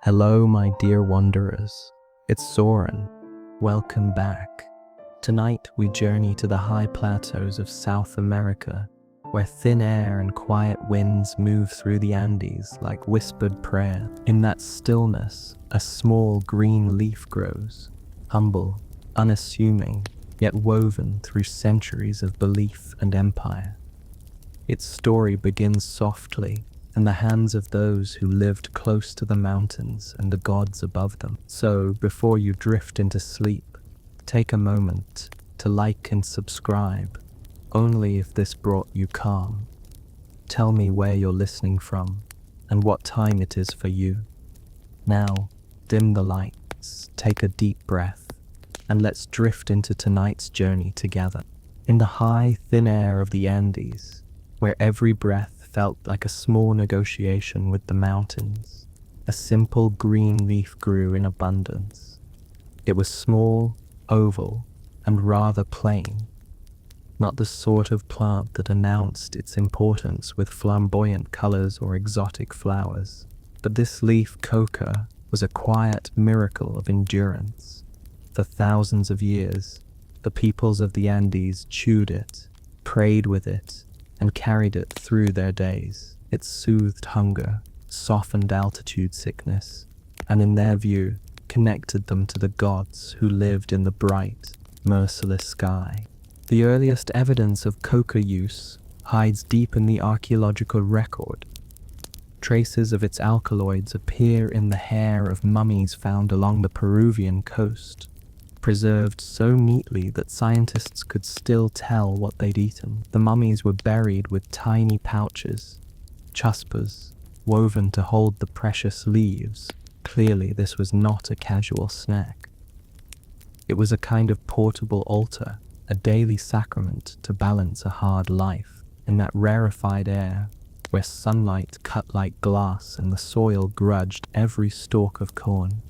Hello, my dear wanderers. It's Soren. Welcome back. Tonight we journey to the high plateaus of South America, where thin air and quiet winds move through the Andes like whispered prayer. In that stillness, a small green leaf grows, humble, unassuming, yet woven through centuries of belief and empire. Its story begins softly, in the hands of those who lived close to the mountains and the gods above them. So, before you drift into sleep, take a moment to like and subscribe, only if this brought you calm. Tell me where you're listening from, and what time it is for you. Now, dim the lights, take a deep breath, and let's drift into tonight's journey together. In the high, thin air of the Andes, where every breath felt like a small negotiation with the mountains, a simple green leaf grew in abundance. It was small, oval, and rather plain, not the sort of plant that announced its importance with flamboyant colors or exotic flowers. But this leaf coca was a quiet miracle of endurance. For thousands of years, the peoples of the Andes chewed it, prayed with it, and carried it through their days. It soothed hunger, softened altitude sickness, and in their view, connected them to the gods who lived in the bright, merciless sky. The earliest evidence of coca use hides deep in the archaeological record. Traces of its alkaloids appear in the hair of mummies found along the Peruvian coast, preserved so neatly that scientists could still tell what they'd eaten. The mummies were buried with tiny pouches, chuspas, woven to hold the precious leaves. Clearly, this was not a casual snack. It was a kind of portable altar, a daily sacrament to balance a hard life in that rarefied air where sunlight cut like glass and the soil grudged every stalk of corn.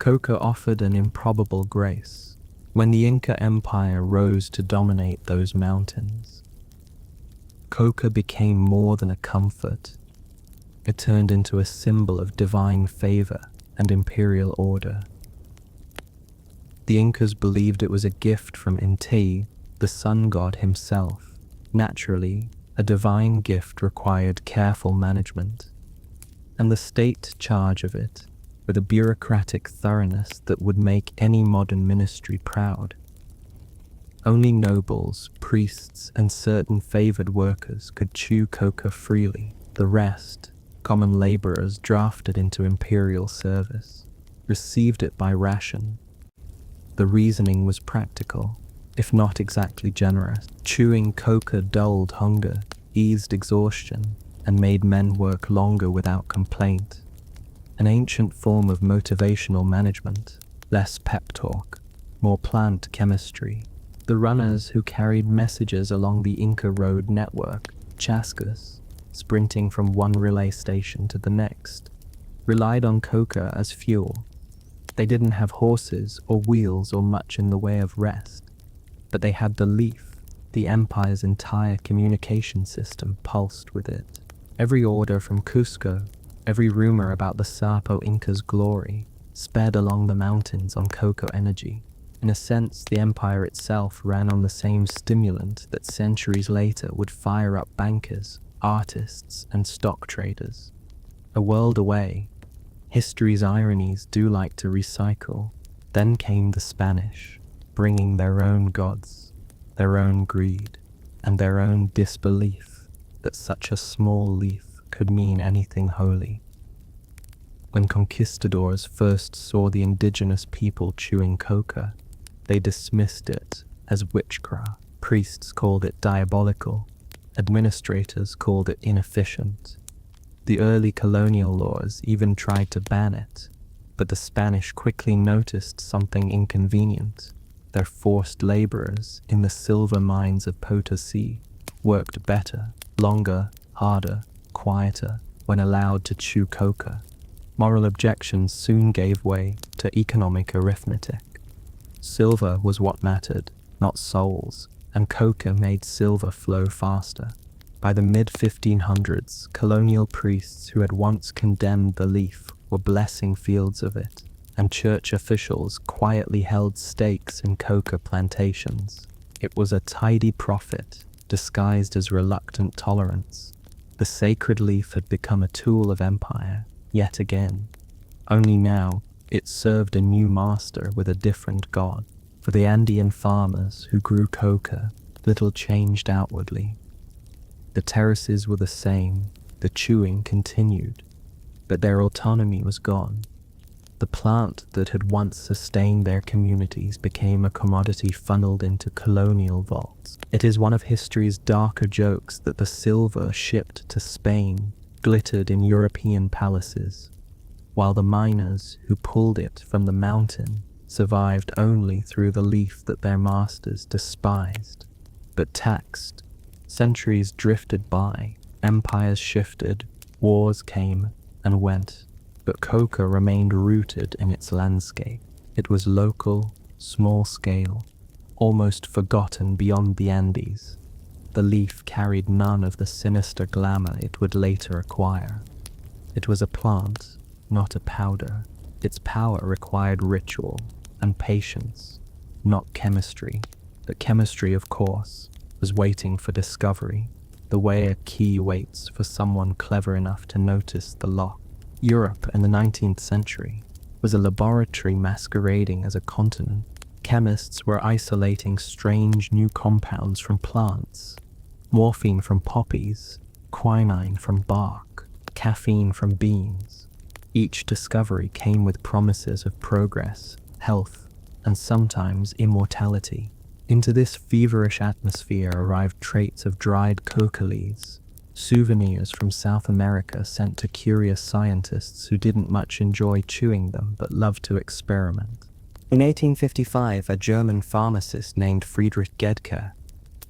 Coca offered an improbable grace. When the Inca Empire rose to dominate those mountains, coca became more than a comfort. It turned into a symbol of divine favor and imperial order. The Incas believed it was a gift from Inti, the sun god himself. Naturally, a divine gift required careful management, and the state charge of it with a bureaucratic thoroughness that would make any modern ministry proud. Only nobles, priests, and certain favored workers could chew coca freely. The rest, common laborers drafted into imperial service, received it by ration. The reasoning was practical, if not exactly generous. Chewing coca dulled hunger, eased exhaustion, and made men work longer without complaint. An ancient form of motivational management, less pep talk, more plant chemistry. The runners who carried messages along the Inca road network, chascas, sprinting from one relay station to the next, relied on coca as fuel. They didn't have horses or wheels or much in the way of rest, but they had the leaf. The empire's entire communication system pulsed with it. Every order from Cusco, every rumor about the Sapo Inca's glory, sped along the mountains on coca energy. In a sense, the empire itself ran on the same stimulant that centuries later would fire up bankers, artists, and stock traders. A world away, history's ironies do like to recycle. Then came the Spanish, bringing their own gods, their own greed, and their own disbelief that such a small leaf could mean anything holy. When conquistadors first saw the indigenous people chewing coca, they dismissed it as witchcraft. Priests called it diabolical. Administrators called it inefficient. The early colonial laws even tried to ban it, but the Spanish quickly noticed something inconvenient. Their forced laborers in the silver mines of Potosí worked better, longer, harder, quieter when allowed to chew coca. Moral objections soon gave way to economic arithmetic. Silver was what mattered, not souls, and coca made silver flow faster. By the mid-1500s, colonial priests who had once condemned the leaf were blessing fields of it, and church officials quietly held stakes in coca plantations. It was a tidy profit, disguised as reluctant tolerance. The sacred leaf had become a tool of empire, yet again. Only now, it served a new master with a different god. For the Andean farmers who grew coca, little changed outwardly. The terraces were the same, the chewing continued, but their autonomy was gone. The plant that had once sustained their communities became a commodity funneled into colonial vaults. It is one of history's darker jokes that the silver shipped to Spain glittered in European palaces, while the miners who pulled it from the mountain survived only through the leaf that their masters despised, but taxed. Centuries drifted by, empires shifted, wars came and went, but coca remained rooted in its landscape. It was local, small-scale, almost forgotten beyond the Andes. The leaf carried none of the sinister glamour it would later acquire. It was a plant, not a powder. Its power required ritual and patience, not chemistry. But chemistry, of course, was waiting for discovery, the way a key waits for someone clever enough to notice the lock. Europe in the 19th century was a laboratory masquerading as a continent. Chemists were isolating strange new compounds from plants, morphine from poppies, quinine from bark, caffeine from beans. Each discovery came with promises of progress, health, and sometimes immortality. Into this feverish atmosphere arrived traits of dried coca leaves, souvenirs from South America sent to curious scientists who didn't much enjoy chewing them but loved to experiment. In 1855, a German pharmacist named Friedrich Gedke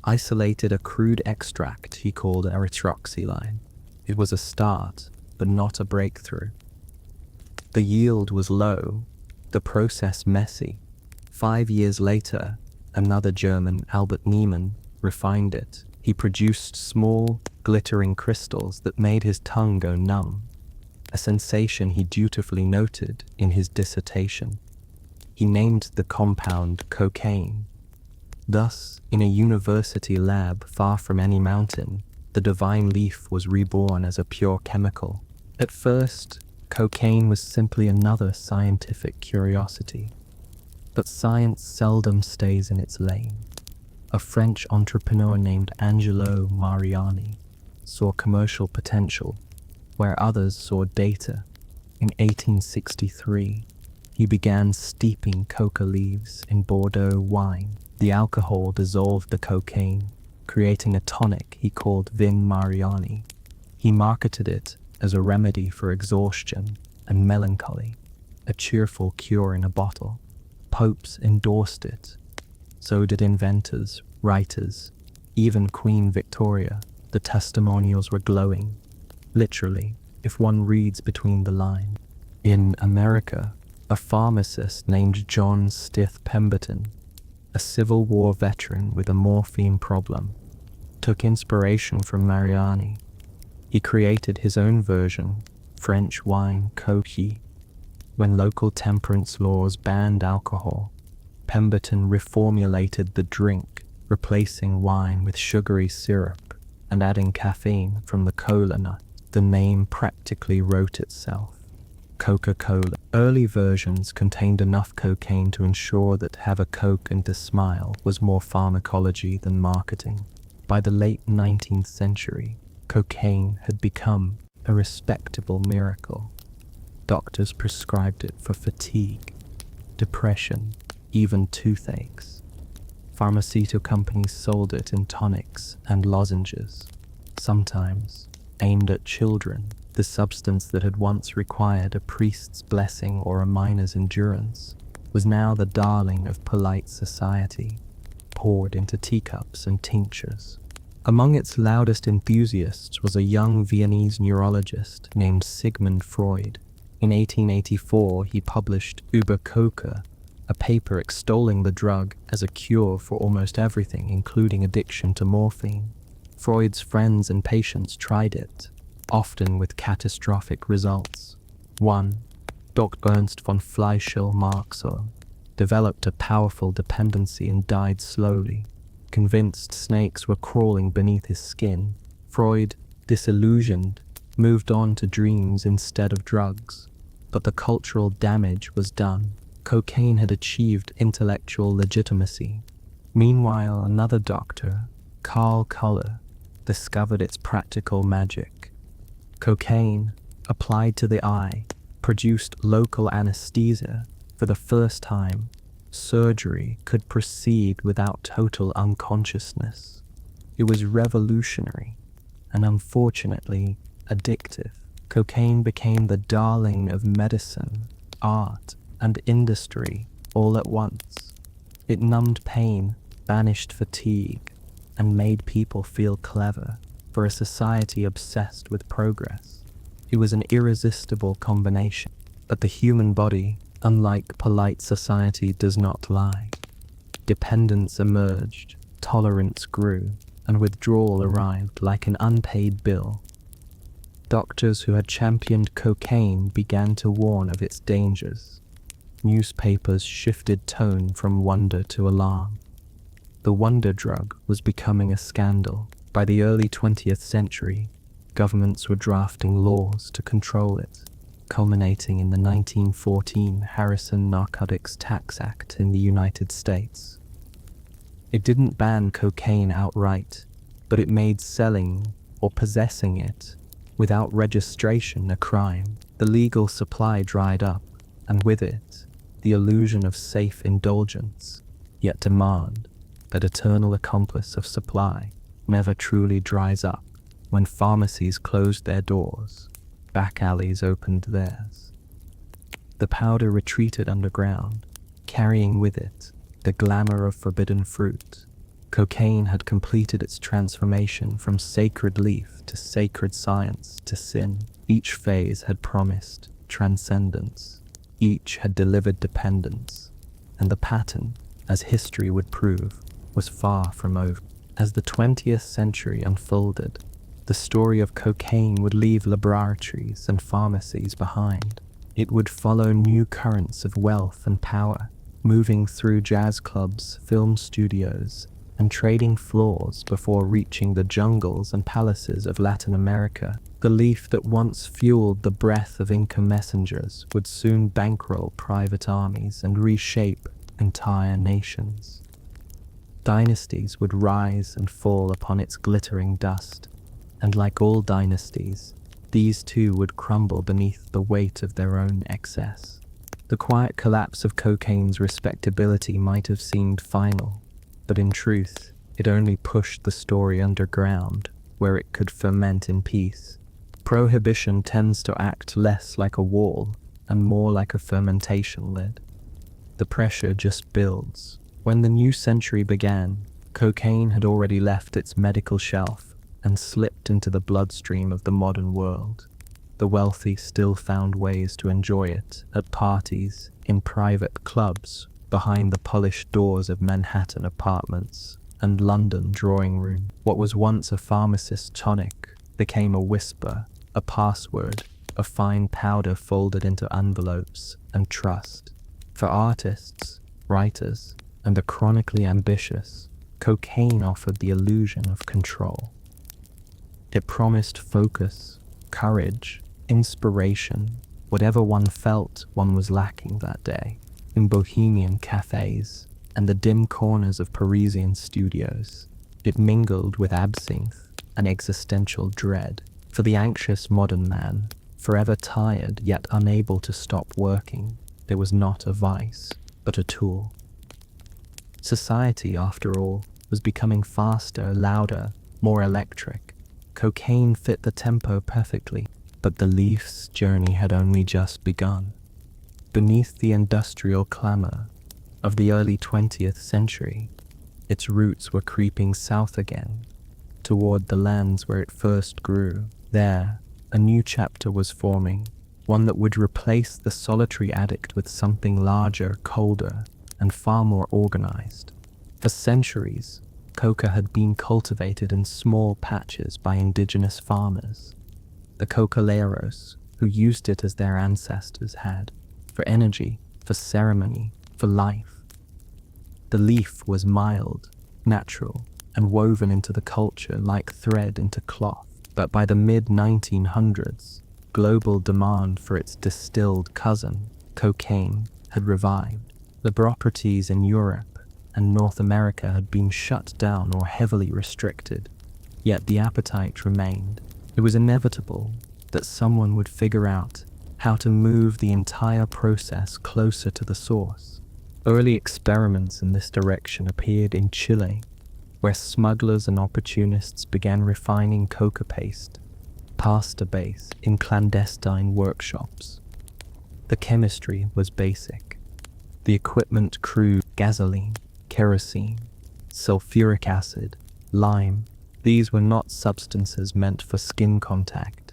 isolated a crude extract he called erythroxyline. It was a start, but not a breakthrough. The yield was low, the process messy. 5 years later, another German, Albert Niemann, refined it. He produced small, glittering crystals that made his tongue go numb, a sensation he dutifully noted in his dissertation. He named the compound cocaine. Thus, in a university lab far from any mountain, the divine leaf was reborn as a pure chemical. At first, cocaine was simply another scientific curiosity. But science seldom stays in its lane. A French entrepreneur named Angelo Mariani saw commercial potential where others saw data. In 1863, he began steeping coca leaves in Bordeaux wine. The alcohol dissolved the cocaine, creating a tonic he called Vin Mariani. He marketed it as a remedy for exhaustion and melancholy, a cheerful cure in a bottle. Popes endorsed it. So did inventors, writers, even Queen Victoria. The testimonials were glowing, literally, if one reads between the lines. In America, a pharmacist named John Stith Pemberton, a Civil War veteran with a morphine problem, took inspiration from Mariani. He created his own version, French wine coquille. When local temperance laws banned alcohol, Pemberton reformulated the drink, replacing wine with sugary syrup and adding caffeine from the cola nut. The name practically wrote itself. Coca-Cola. Early versions contained enough cocaine to ensure that have a Coke and to smile was more pharmacology than marketing. By the late 19th century, cocaine had become a respectable miracle. Doctors prescribed it for fatigue, depression, even toothaches. Pharmaceutical companies sold it in tonics and lozenges, sometimes aimed at children. The substance that had once required a priest's blessing or a miner's endurance was now the darling of polite society, poured into teacups and tinctures. Among its loudest enthusiasts was a young Viennese neurologist named Sigmund Freud. In 1884, he published Über Coca, a paper extolling the drug as a cure for almost everything, including addiction to morphine. Freud's friends and patients tried it, often with catastrophic results. One, Dr. Ernst von Fleischl-Marxer developed a powerful dependency and died slowly, convinced snakes were crawling beneath his skin. Freud, disillusioned, moved on to dreams instead of drugs. But the cultural damage was done. Cocaine had achieved intellectual legitimacy. Meanwhile, another doctor, Carl Kuller, discovered its practical magic. Cocaine, applied to the eye, produced local anesthesia. For the first time, surgery could proceed without total unconsciousness. It was revolutionary and unfortunately addictive. Cocaine became the darling of medicine, art, and industry all at once. It numbed pain, banished fatigue, and made people feel clever. For a society obsessed with progress, it was an irresistible combination. But the human body, unlike polite society, does not lie. Dependence emerged, tolerance grew, and withdrawal arrived like an unpaid bill. Doctors who had championed cocaine began to warn of its dangers. Newspapers shifted tone from wonder to alarm. The wonder drug was becoming a scandal. By the early 20th century, governments were drafting laws to control it, culminating in the 1914 Harrison Narcotics Tax Act in the United States. It didn't ban cocaine outright, but it made selling or possessing it without registration a crime. The legal supply dried up, and with it, the illusion of safe indulgence. Yet demand, that eternal accomplice of supply, never truly dries up. When pharmacies closed their doors, back alleys opened theirs. The powder retreated underground, carrying with it the glamour of forbidden fruit. Cocaine had completed its transformation from sacred leaf to sacred science to sin. Each phase had promised transcendence. Each had delivered dependence. And the pattern, as history would prove, was far from over. As the 20th century unfolded, the story of cocaine would leave laboratories and pharmacies behind. It would follow new currents of wealth and power, moving through jazz clubs, film studios, and trading floors before reaching the jungles and palaces of Latin America. The leaf that once fueled the breath of Inca messengers would soon bankroll private armies and reshape entire nations. Dynasties would rise and fall upon its glittering dust, and like all dynasties, these too would crumble beneath the weight of their own excess. The quiet collapse of cocaine's respectability might have seemed final, but in truth, it only pushed the story underground, where it could ferment in peace. Prohibition tends to act less like a wall and more like a fermentation lid. The pressure just builds. When the new century began, cocaine had already left its medical shelf and slipped into the bloodstream of the modern world. The wealthy still found ways to enjoy it at parties, in private clubs, behind the polished doors of Manhattan apartments and London drawing room. What was once a pharmacist's tonic became a whisper, a password, a fine powder folded into envelopes and trust. For artists, writers, and the chronically ambitious, cocaine offered the illusion of control. It promised focus, courage, inspiration, whatever one felt one was lacking that day. In bohemian cafes and the dim corners of Parisian studios, it mingled with absinthe and existential dread. For the anxious modern man, forever tired yet unable to stop working, it was not a vice, but a tool. Society, after all, was becoming faster, louder, more electric. Cocaine fit the tempo perfectly, but the leaf's journey had only just begun. Beneath the industrial clamor of the early 20th century, its roots were creeping south again, toward the lands where it first grew. There, a new chapter was forming, one that would replace the solitary addict with something larger, colder, and far more organized. For centuries, coca had been cultivated in small patches by indigenous farmers, the cocaleros, who used it as their ancestors had. for energy, for ceremony, for life. The leaf was mild, natural, and woven into the culture like thread into cloth. But by the mid-1900s, global demand for its distilled cousin, cocaine, had revived. The properties in Europe and North America had been shut down or heavily restricted, yet the appetite remained. It was inevitable that someone would figure out how to move the entire process closer to the source. Early experiments in this direction appeared in Chile, where smugglers and opportunists began refining coca paste, pasta base, in clandestine workshops. The chemistry was basic. The equipment crude: gasoline, kerosene, sulfuric acid, lime. These were not substances meant for skin contact,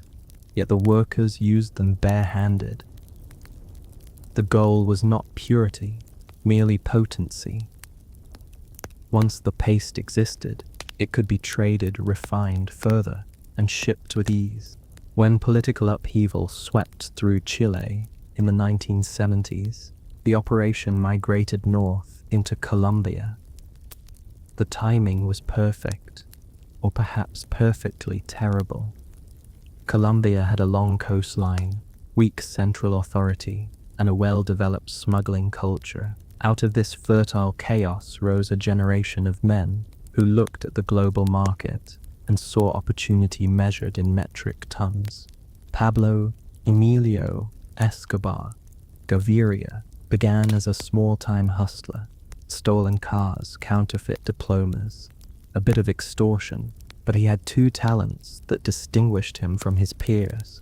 yet the workers used them bare-handed. The goal was not purity, merely potency. Once the paste existed, it could be traded, refined further, and shipped with ease. When political upheaval swept through Chile in the 1970s, the operation migrated north into Colombia. The timing was perfect, or perhaps perfectly terrible. Colombia had a long coastline, weak central authority, and a well-developed smuggling culture. Out of this fertile chaos rose a generation of men who looked at the global market and saw opportunity measured in metric tons. Pablo Emilio Escobar Gaviria began as a small-time hustler: stolen cars, counterfeit diplomas, a bit of extortion, but he had two talents that distinguished him from his peers: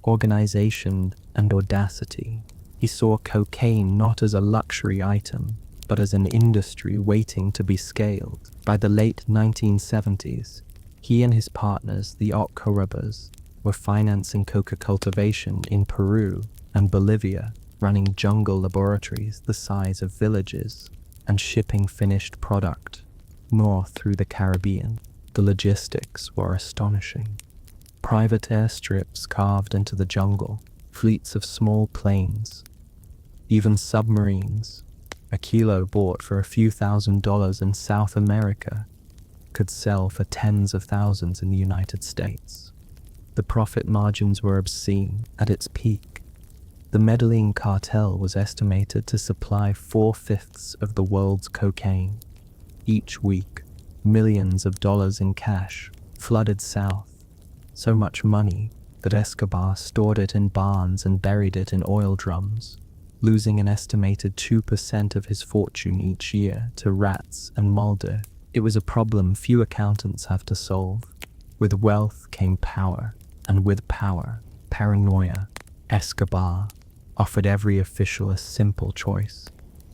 organization and audacity. He saw cocaine not as a luxury item, but as an industry waiting to be scaled. By the late 1970s, he and his partners, the Ocarabas, were financing coca cultivation in Peru and Bolivia, running jungle laboratories the size of villages, and shipping finished product north through the Caribbean. The logistics were astonishing. Private airstrips carved into the jungle, fleets of small planes, even submarines. A kilo bought for a few $1,000s in South America could sell for tens of thousands in the United States. The profit margins were obscene. At its peak, the Medellin cartel was estimated to supply 4/5 of the world's cocaine. Each week, millions of dollars in cash flooded south, so much money that Escobar stored it in barns and buried it in oil drums, losing an estimated 2% of his fortune each year to rats and mildew. It was a problem few accountants have to solve. With wealth came power, and with power, paranoia. Escobar offered every official a simple choice: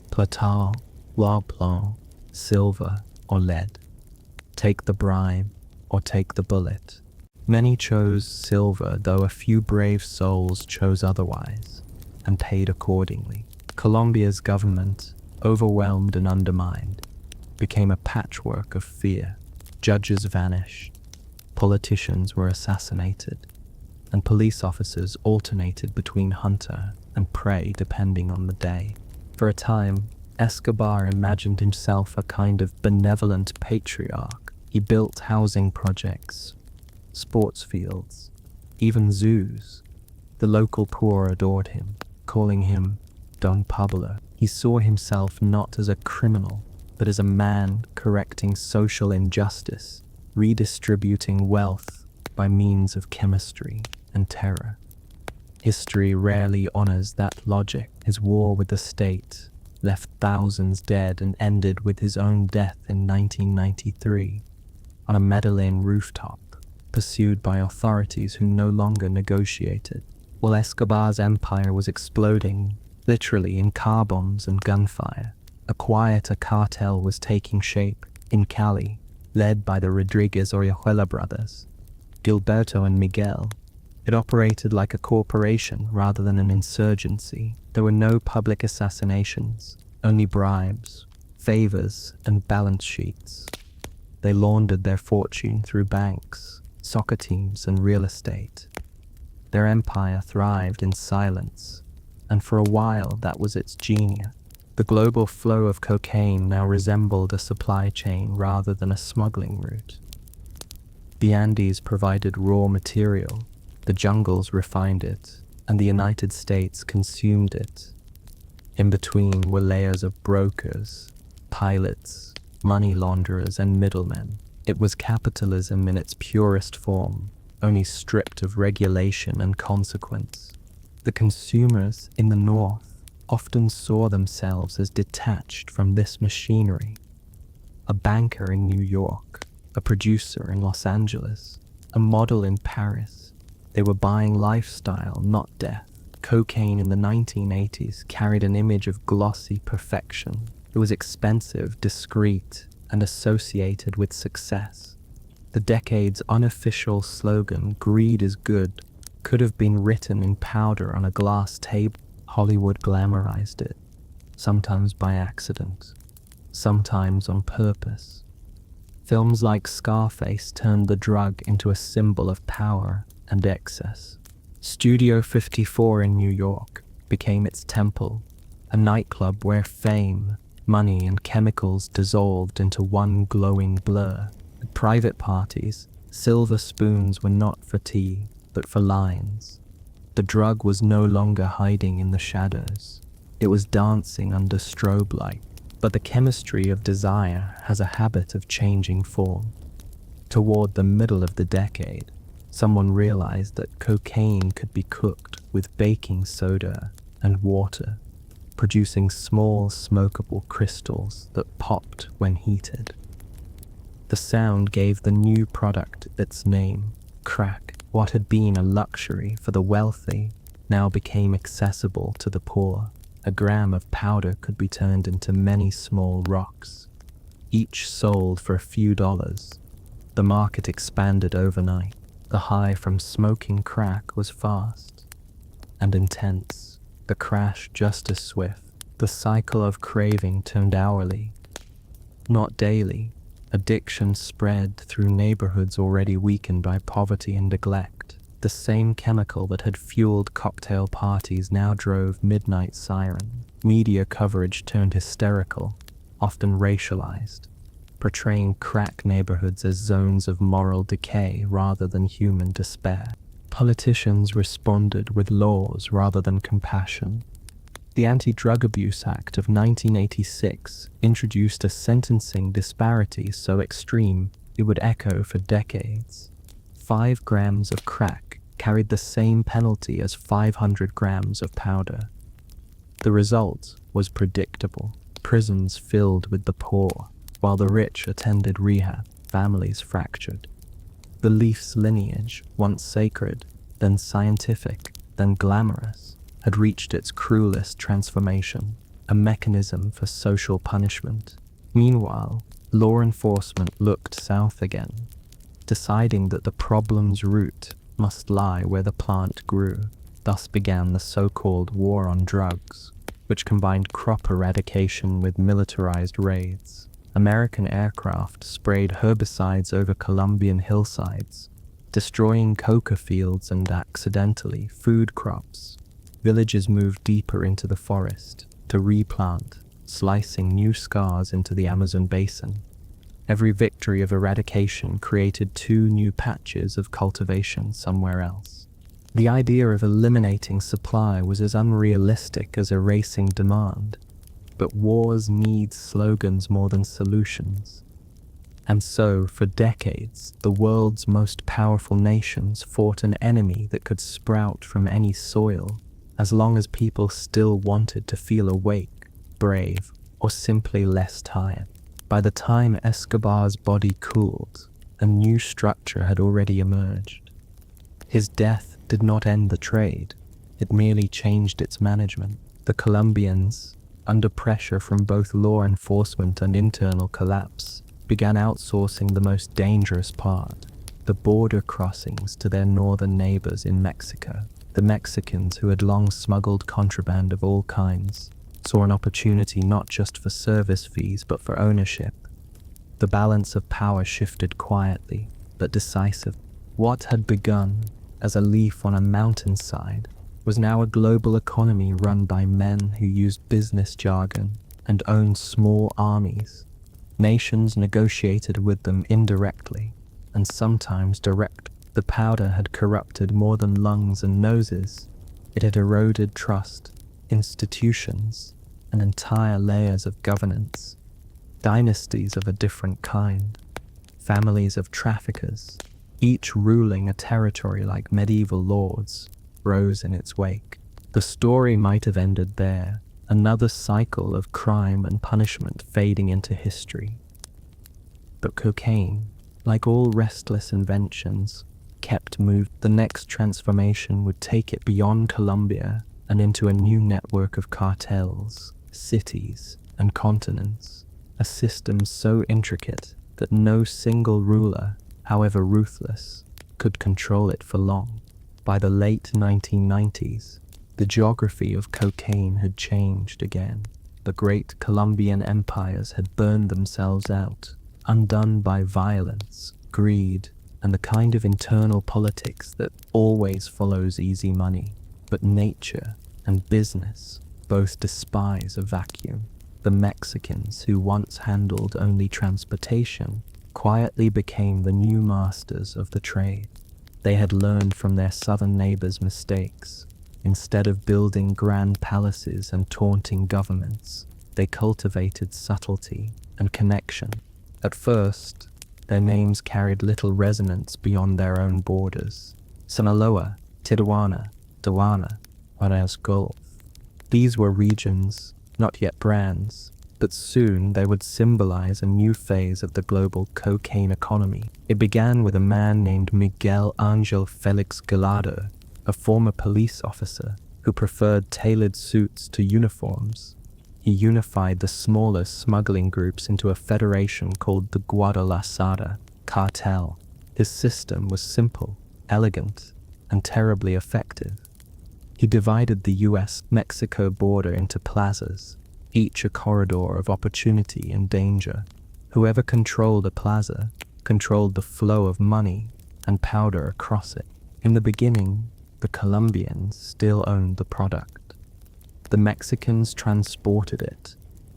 platal, l'argent, silver or lead. Take the bribe or take the bullet. Many chose silver, though a few brave souls chose otherwise and paid accordingly. Colombia's government, overwhelmed and undermined, became a patchwork of fear. Judges vanished, politicians were assassinated, and police officers alternated between hunter and prey depending on the day. For a time, Escobar imagined himself a kind of benevolent patriarch. He built housing projects, sports fields, even zoos. The local poor adored him, calling him Don Pablo. He saw himself not as a criminal, but as a man correcting social injustice, redistributing wealth by means of chemistry and terror. History rarely honors that logic. His war with the state left thousands dead and ended with his own death in 1993 on a Medellin rooftop, pursued by authorities who no longer negotiated. While Escobar's empire was exploding, literally in car bombs and gunfire, a quieter cartel was taking shape in Cali, led by the Rodriguez Orihuela brothers, Gilberto and Miguel. It operated like a corporation rather than an insurgency. There were no public assassinations, only bribes, favors, and balance sheets. They laundered their fortune through banks, soccer teams, and real estate. Their empire thrived in silence, and for a while that was its genius. The global flow of cocaine now resembled a supply chain rather than a smuggling route. The Andes provided raw material, the jungles refined it, and the United States consumed it. In between were layers of brokers, pilots, money launderers, and middlemen. It was capitalism in its purest form, only stripped of regulation and consequence. The consumers in the North often saw themselves as detached from this machinery. A banker in New York, a producer in Los Angeles, a model in Paris. They were buying lifestyle, not death. Cocaine in the 1980s carried an image of glossy perfection. It was expensive, discreet, and associated with success. The decade's unofficial slogan, "Greed is good," could have been written in powder on a glass table. Hollywood glamorized it, sometimes by accident, sometimes on purpose. Films like Scarface turned the drug into a symbol of power and excess. Studio 54 in New York became its temple, a nightclub where fame, money, and chemicals dissolved into one glowing blur. At private parties, silver spoons were not for tea, but for lines. The drug was no longer hiding in the shadows. It was dancing under strobe light. But the chemistry of desire has a habit of changing form. Toward the middle of the decade, someone realized that cocaine could be cooked with baking soda and water, producing small smokable crystals that popped when heated. The sound gave the new product its name, crack. What had been a luxury for the wealthy now became accessible to the poor. A gram of powder could be turned into many small rocks, each sold for a few dollars. The market expanded overnight. The high from smoking crack was fast and intense, the crash just as swift. The cycle of craving turned hourly, not daily. Addiction spread through neighborhoods already weakened by poverty and neglect. The same chemical that had fueled cocktail parties now drove midnight sirens. Media coverage turned hysterical, often racialized, portraying crack neighborhoods as zones of moral decay rather than human despair. Politicians responded with laws rather than compassion. The Anti-Drug Abuse Act of 1986 introduced a sentencing disparity so extreme it would echo for decades. 5 grams of crack carried the same penalty as 500 grams of powder. The result was predictable. Prisons filled with the poor, while the rich attended rehab. Families fractured. The leaf's lineage, once sacred, then scientific, then glamorous, had reached its cruelest transformation, a mechanism for social punishment. Meanwhile, law enforcement looked south again, deciding that the problem's root must lie where the plant grew. Thus began the so-called war on drugs, which combined crop eradication with militarized raids. American aircraft sprayed herbicides over Colombian hillsides, destroying coca fields and accidentally food crops. Villages moved deeper into the forest to replant, slicing new scars into the Amazon basin. Every victory of eradication created 2 new patches of cultivation somewhere else. The idea of eliminating supply was as unrealistic as erasing demand, but wars need slogans more than solutions. And so, for decades, the world's most powerful nations fought an enemy that could sprout from any soil, as long as people still wanted to feel awake, brave, or simply less tired. By the time Escobar's body cooled, a new structure had already emerged. His death did not end the trade, it merely changed its management. The Colombians, under pressure from both law enforcement and internal collapse, began outsourcing the most dangerous part, the border crossings, to their northern neighbors in Mexico. The Mexicans, who had long smuggled contraband of all kinds, saw an opportunity not just for service fees but for ownership. The balance of power shifted quietly but decisively. What had begun as a leaf on a mountainside was now a global economy run by men who used business jargon and owned small armies. Nations negotiated with them indirectly, and sometimes direct. The powder had corrupted more than lungs and noses. It had eroded trust, institutions, and entire layers of governance. Dynasties of a different kind. Families of traffickers, each ruling a territory like medieval lords, rose in its wake. The story might have ended there, another cycle of crime and punishment fading into history. But cocaine, like all restless inventions, kept moving. The next transformation would take it beyond Colombia and into a new network of cartels, cities, and continents, a system so intricate that no single ruler, however ruthless, could control it for long. By the late 1990s, the geography of cocaine had changed again. The great Colombian empires had burned themselves out, undone by violence, greed, and the kind of internal politics that always follows easy money. But nature and business both despise a vacuum. The Mexicans, who once handled only transportation, quietly became the new masters of the trade. They had learned from their southern neighbors' mistakes. Instead of building grand palaces and taunting governments, they cultivated subtlety and connection. At first, their names carried little resonance beyond their own borders. Sinaloa, Tijuana, Juarez Gulf. These were regions, not yet brands, but soon they would symbolize a new phase of the global cocaine economy. It began with a man named Miguel Angel Felix Gallardo, a former police officer who preferred tailored suits to uniforms. He unified the smaller smuggling groups into a federation called the Guadalajara Cartel. His system was simple, elegant, and terribly effective. He divided the US-Mexico border into plazas, each a corridor of opportunity and danger. Whoever controlled a plaza controlled the flow of money and powder across it. In the beginning, the Colombians still owned the product. The Mexicans transported it,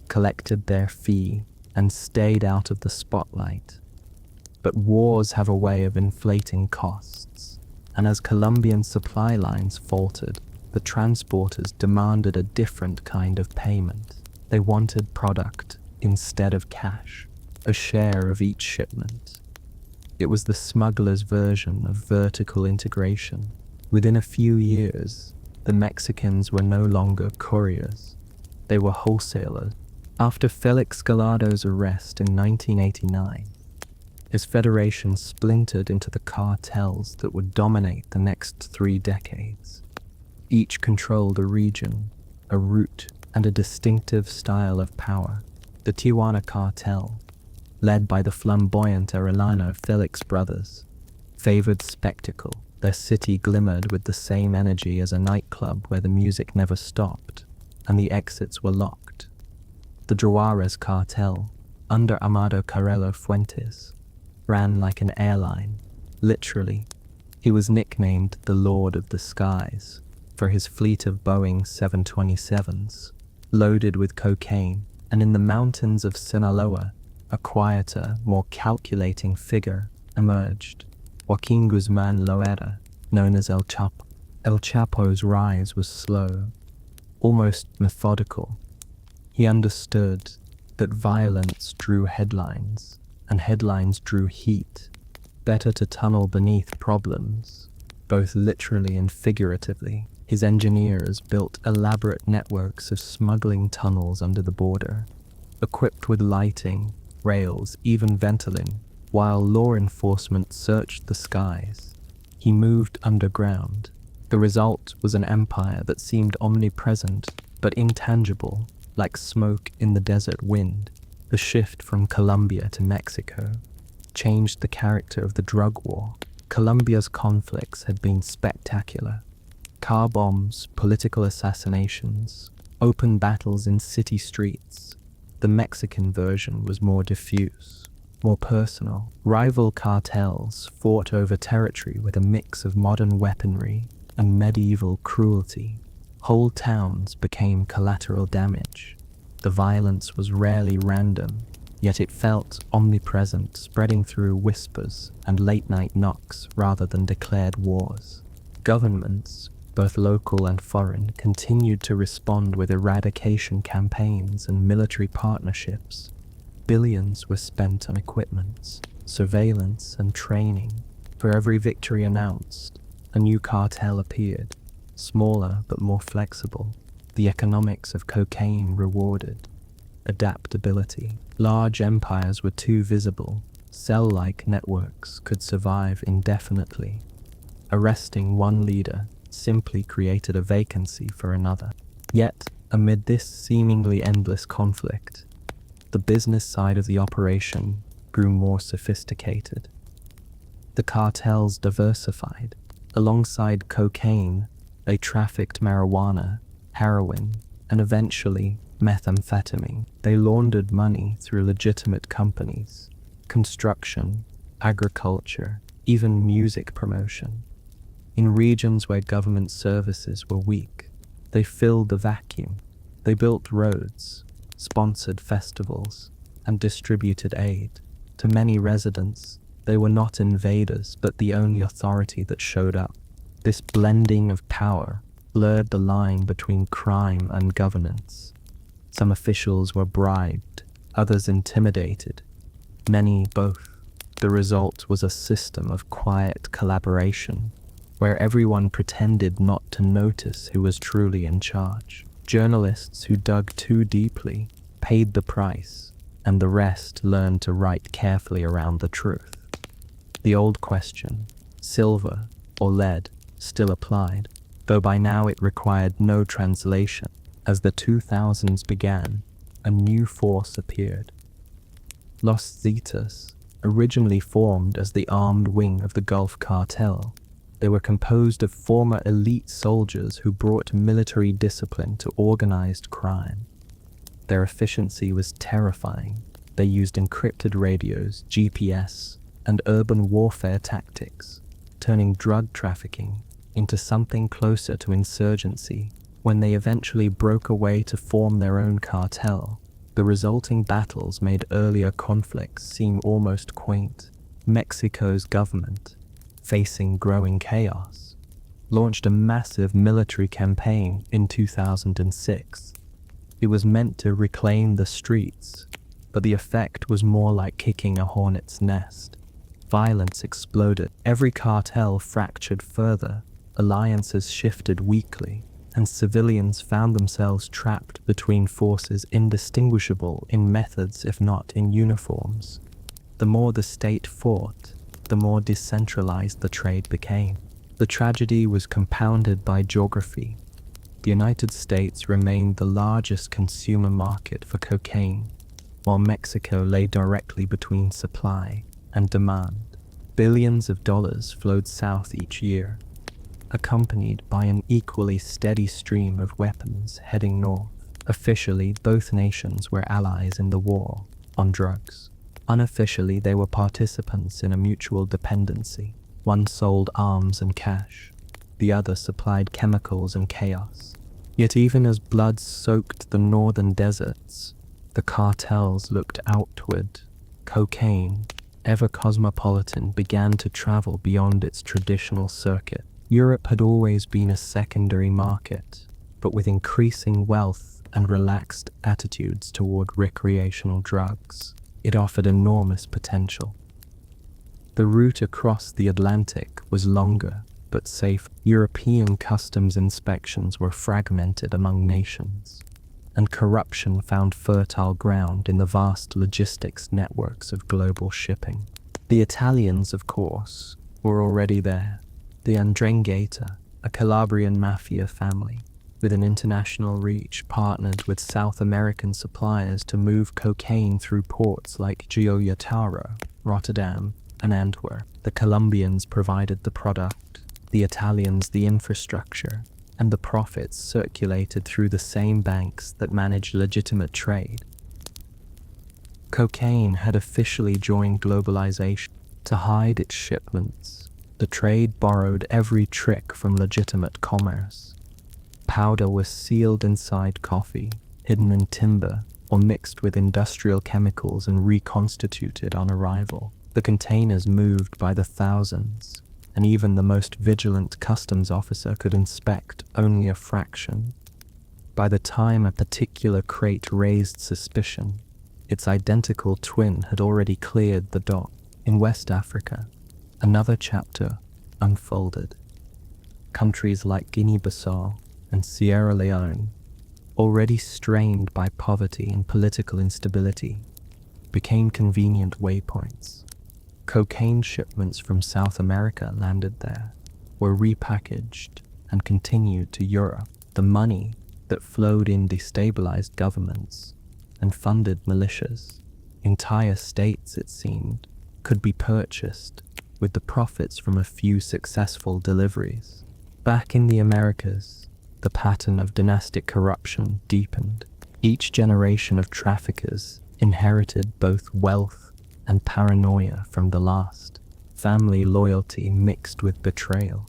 collected their fee, and stayed out of the spotlight. But wars have a way of inflating costs, and as Colombian supply lines faltered, the transporters demanded a different kind of payment. They wanted product instead of cash, a share of each shipment. It was the smugglers' version of vertical integration. Within a few years, the Mexicans were no longer couriers. They were wholesalers. After Felix Gallardo's arrest in 1989, his federation splintered into the cartels that would dominate the next 3 decades. Each controlled a region, a route, and a distinctive style of power. The Tijuana cartel, led by the flamboyant Arellano Felix brothers, favored spectacle. Their city glimmered with the same energy as a nightclub where the music never stopped, and the exits were locked. The Juarez cartel, under Amado Carrero Fuentes, ran like an airline. Literally, he was nicknamed the Lord of the Skies for his fleet of Boeing 727s, loaded with cocaine. And in the mountains of Sinaloa, a quieter, more calculating figure emerged. Joaquin Guzman Loera, known as El Chapo. El Chapo's rise was slow, almost methodical. He understood that violence drew headlines, and headlines drew heat. Better to tunnel beneath problems, both literally and figuratively. His engineers built elaborate networks of smuggling tunnels under the border, equipped with lighting, rails, even ventolin. While law enforcement searched the skies, he moved underground. The result was an empire that seemed omnipresent but intangible, like smoke in the desert wind. The shift from Colombia to Mexico changed the character of the drug war. Colombia's conflicts had been spectacular. Car bombs, political assassinations, open battles in city streets. The Mexican version was more diffuse, more personal. Rival cartels fought over territory with a mix of modern weaponry and medieval cruelty. Whole towns became collateral damage. The violence was rarely random, yet it felt omnipresent, spreading through whispers and late-night knocks rather than declared wars. Governments, both local and foreign, continued to respond with eradication campaigns and military partnerships. Billions were spent on equipment, surveillance, and training. For every victory announced, a new cartel appeared, smaller but more flexible. The economics of cocaine rewarded adaptability. Large empires were too visible. Cell-like networks could survive indefinitely. Arresting one leader simply created a vacancy for another. Yet, amid this seemingly endless conflict, the business side of the operation grew more sophisticated. The cartels diversified. Alongside cocaine, they trafficked marijuana, heroin, and eventually methamphetamine. They laundered money through legitimate companies, construction, agriculture, even music promotion. In regions where government services were weak, they filled the vacuum. They built roads, sponsored festivals, and distributed aid. To many residents, they were not invaders, but the only authority that showed up. This blending of power blurred the line between crime and governance. Some officials were bribed, others intimidated, many both. The result was a system of quiet collaboration, where everyone pretended not to notice who was truly in charge. Journalists who dug too deeply paid the price, and the rest learned to write carefully around the truth. The old question, silver or lead, still applied, though by now it required no translation. As the 2000s began, a new force appeared. Los Zetas, originally formed as the armed wing of the Gulf Cartel, they were composed of former elite soldiers who brought military discipline to organized crime. Their efficiency was terrifying. They used encrypted radios, GPS, and urban warfare tactics, turning drug trafficking into something closer to insurgency. When they eventually broke away to form their own cartel, the resulting battles made earlier conflicts seem almost quaint. Mexico's government, facing growing chaos, launched a massive military campaign in 2006. It was meant to reclaim the streets, but the effect was more like kicking a hornet's nest. Violence exploded. Every cartel fractured further. Alliances shifted weakly, and civilians found themselves trapped between forces indistinguishable in methods if not in uniforms. The more the state fought, the more decentralized the trade became. The tragedy was compounded by geography. The United States remained the largest consumer market for cocaine, while Mexico lay directly between supply and demand. Billions of dollars flowed south each year, accompanied by an equally steady stream of weapons heading north. Officially, both nations were allies in the war on drugs. Unofficially, they were participants in a mutual dependency. One sold arms and cash, the other supplied chemicals and chaos. Yet even as blood soaked the northern deserts, the cartels looked outward. Cocaine, ever cosmopolitan, began to travel beyond its traditional circuit. Europe had always been a secondary market, but with increasing wealth and relaxed attitudes toward recreational drugs, it offered enormous potential. The route across the Atlantic was longer, but safe. European customs inspections were fragmented among nations, and corruption found fertile ground in the vast logistics networks of global shipping. The Italians, of course, were already there. The 'Ndrangheta, a Calabrian mafia family, with an international reach, partnered with South American suppliers to move cocaine through ports like Gioiataro, Rotterdam, and Antwerp. The Colombians provided the product, the Italians the infrastructure, and the profits circulated through the same banks that managed legitimate trade. Cocaine had officially joined globalization. To hide its shipments, The trade borrowed every trick from legitimate commerce. Powder was sealed inside coffee, hidden in timber, or mixed with industrial chemicals and reconstituted on arrival. The containers moved by the thousands, and even the most vigilant customs officer could inspect only a fraction. By the time a particular crate raised suspicion, its identical twin had already cleared the dock. In West Africa, another chapter unfolded. Countries like Guinea-Bissau and Sierra Leone, already strained by poverty and political instability, became convenient waypoints. Cocaine shipments from South America landed there, were repackaged, and continued to Europe. The money that flowed in destabilized governments and funded militias. Entire states, it seemed, could be purchased with the profits from a few successful deliveries. Back in the Americas, the pattern of dynastic corruption deepened. Each generation of traffickers inherited both wealth and paranoia from the last. Family loyalty mixed with betrayal,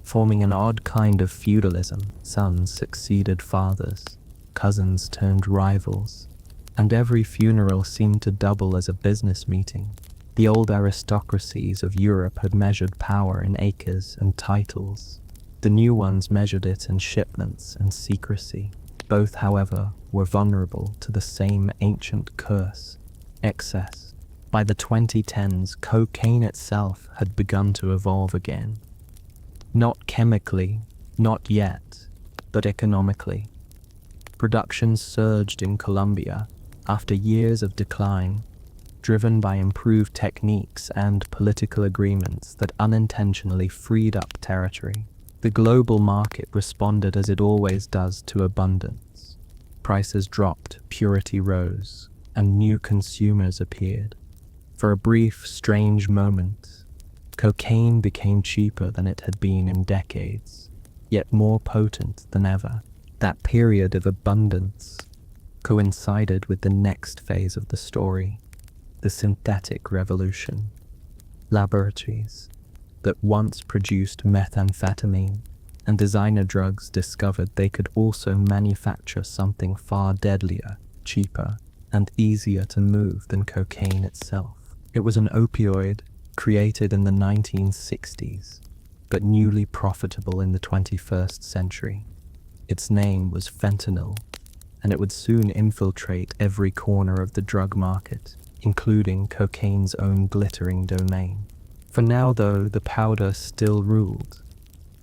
forming an odd kind of feudalism. Sons succeeded fathers, cousins turned rivals, and every funeral seemed to double as a business meeting. The old aristocracies of Europe had measured power in acres and titles. The new ones measured it in shipments and secrecy. Both, however, were vulnerable to the same ancient curse: excess. By the 2010s, cocaine itself had begun to evolve again. Not chemically, not yet, but economically. Production surged in Colombia after years of decline, driven by improved techniques and political agreements that unintentionally freed up territory. The global market responded as it always does to abundance. Prices dropped, purity rose, and new consumers appeared. For a brief, strange moment, cocaine became cheaper than it had been in decades, yet more potent than ever. That period of abundance coincided with the next phase of the story: the synthetic revolution. Laboratories that once produced methamphetamine and designer drugs discovered they could also manufacture something far deadlier, cheaper, and easier to move than cocaine itself. It was an opioid created in the 1960s, but newly profitable in the 21st century. Its name was fentanyl, and it would soon infiltrate every corner of the drug market, including cocaine's own glittering domain. For now, though, the powder still ruled.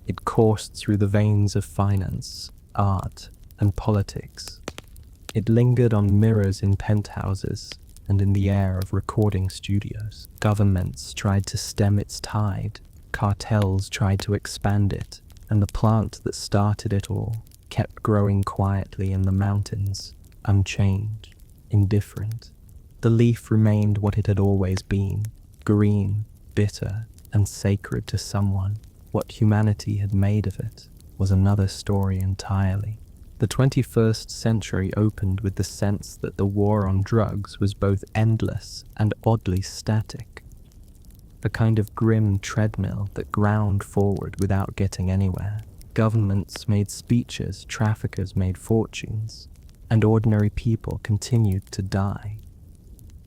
It coursed through the veins of finance, art, and politics. It lingered on mirrors in penthouses and in the air of recording studios. Governments tried to stem its tide, cartels tried to expand it, and the plant that started it all kept growing quietly in the mountains, unchanged, indifferent. The leaf remained what it had always been: green, bitter, and sacred to someone. What humanity had made of it was another story entirely. The 21st century opened with the sense that the war on drugs was both endless and oddly static, a kind of grim treadmill that ground forward without getting anywhere. Governments made speeches, traffickers made fortunes, and ordinary people continued to die.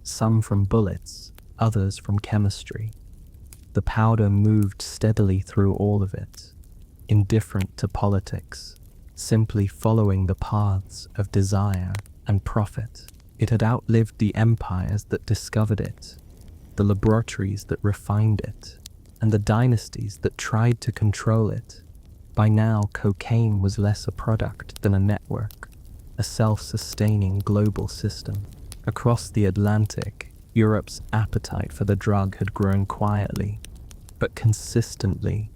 Some from bullets, others from chemistry. The powder moved steadily through all of it, indifferent to politics, simply following the paths of desire and profit. It had outlived the empires that discovered it, the laboratories that refined it, and the dynasties that tried to control it. By now, cocaine was less a product than a network, a self-sustaining global system. Across the Atlantic, Europe's appetite for the drug had grown quietly, but consistently.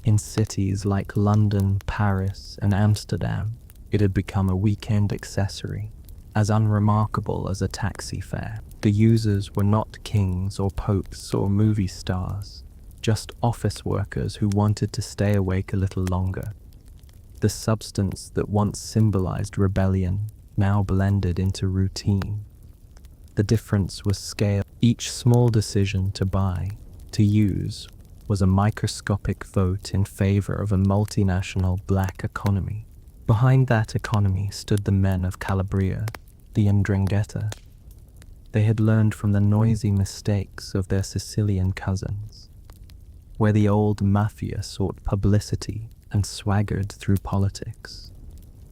In cities like London, Paris, and Amsterdam, it had become a weekend accessory, as unremarkable as a taxi fare. The users were not kings or popes or movie stars, just office workers who wanted to stay awake a little longer. The substance that once symbolized rebellion now blended into routine. The difference was scale. Each small decision to buy, to use, was a microscopic vote in favor of a multinational black economy. Behind that economy stood the men of Calabria, the 'Ndrangheta. They had learned from the noisy mistakes of their Sicilian cousins, where the old mafia sought publicity and swaggered through politics.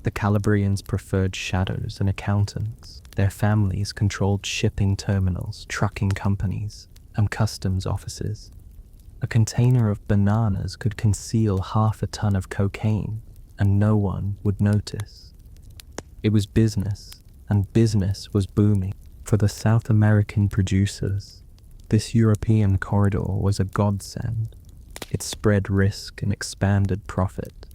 The Calabrians preferred shadows and accountants. Their families controlled shipping terminals, trucking companies, and customs offices. A container of bananas could conceal half a ton of cocaine, and no one would notice. It was business, and business was booming. For the South American producers, this European corridor was a godsend. It spread risk and expanded profit.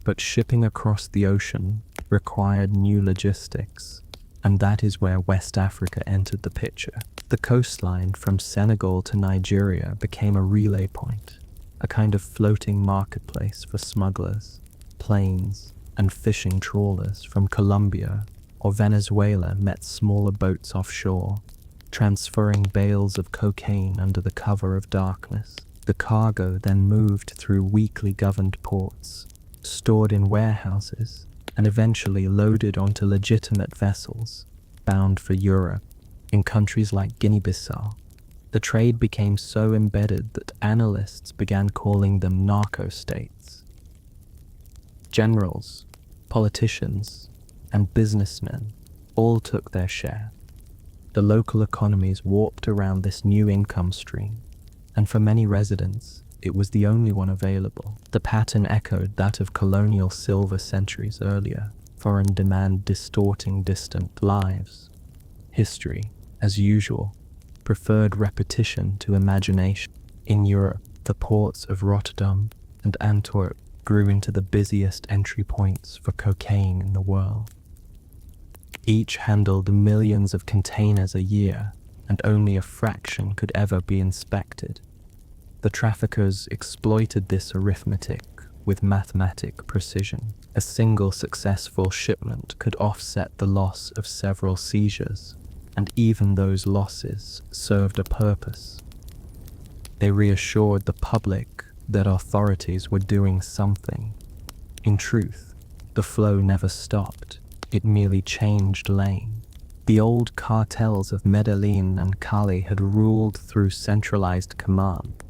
But shipping across the ocean required new logistics, and that is where West Africa entered the picture. The coastline from Senegal to Nigeria became a relay point, a kind of floating marketplace for smugglers. Planes and fishing trawlers from Colombia or Venezuela met smaller boats offshore, transferring bales of cocaine under the cover of darkness. The cargo then moved through weakly governed ports, stored in warehouses, and eventually loaded onto legitimate vessels bound for Europe. In countries like Guinea-Bissau, the trade became so embedded that analysts began calling them narco-states. Generals, politicians, and businessmen all took their share. The local economies warped around this new income stream, and for many residents, it was the only one available. The pattern echoed that of colonial silver centuries earlier, foreign demand distorting distant lives. History, as usual, preferred repetition to imagination. In Europe, the ports of Rotterdam and Antwerp grew into the busiest entry points for cocaine in the world. Each handled millions of containers a year, and only a fraction could ever be inspected. The traffickers exploited this arithmetic with mathematic precision. A single successful shipment could offset the loss of several seizures, and even those losses served a purpose. They reassured the public that authorities were doing something. In truth, the flow never stopped. It merely changed lane. The old cartels of Medellin and Cali had ruled through centralized command,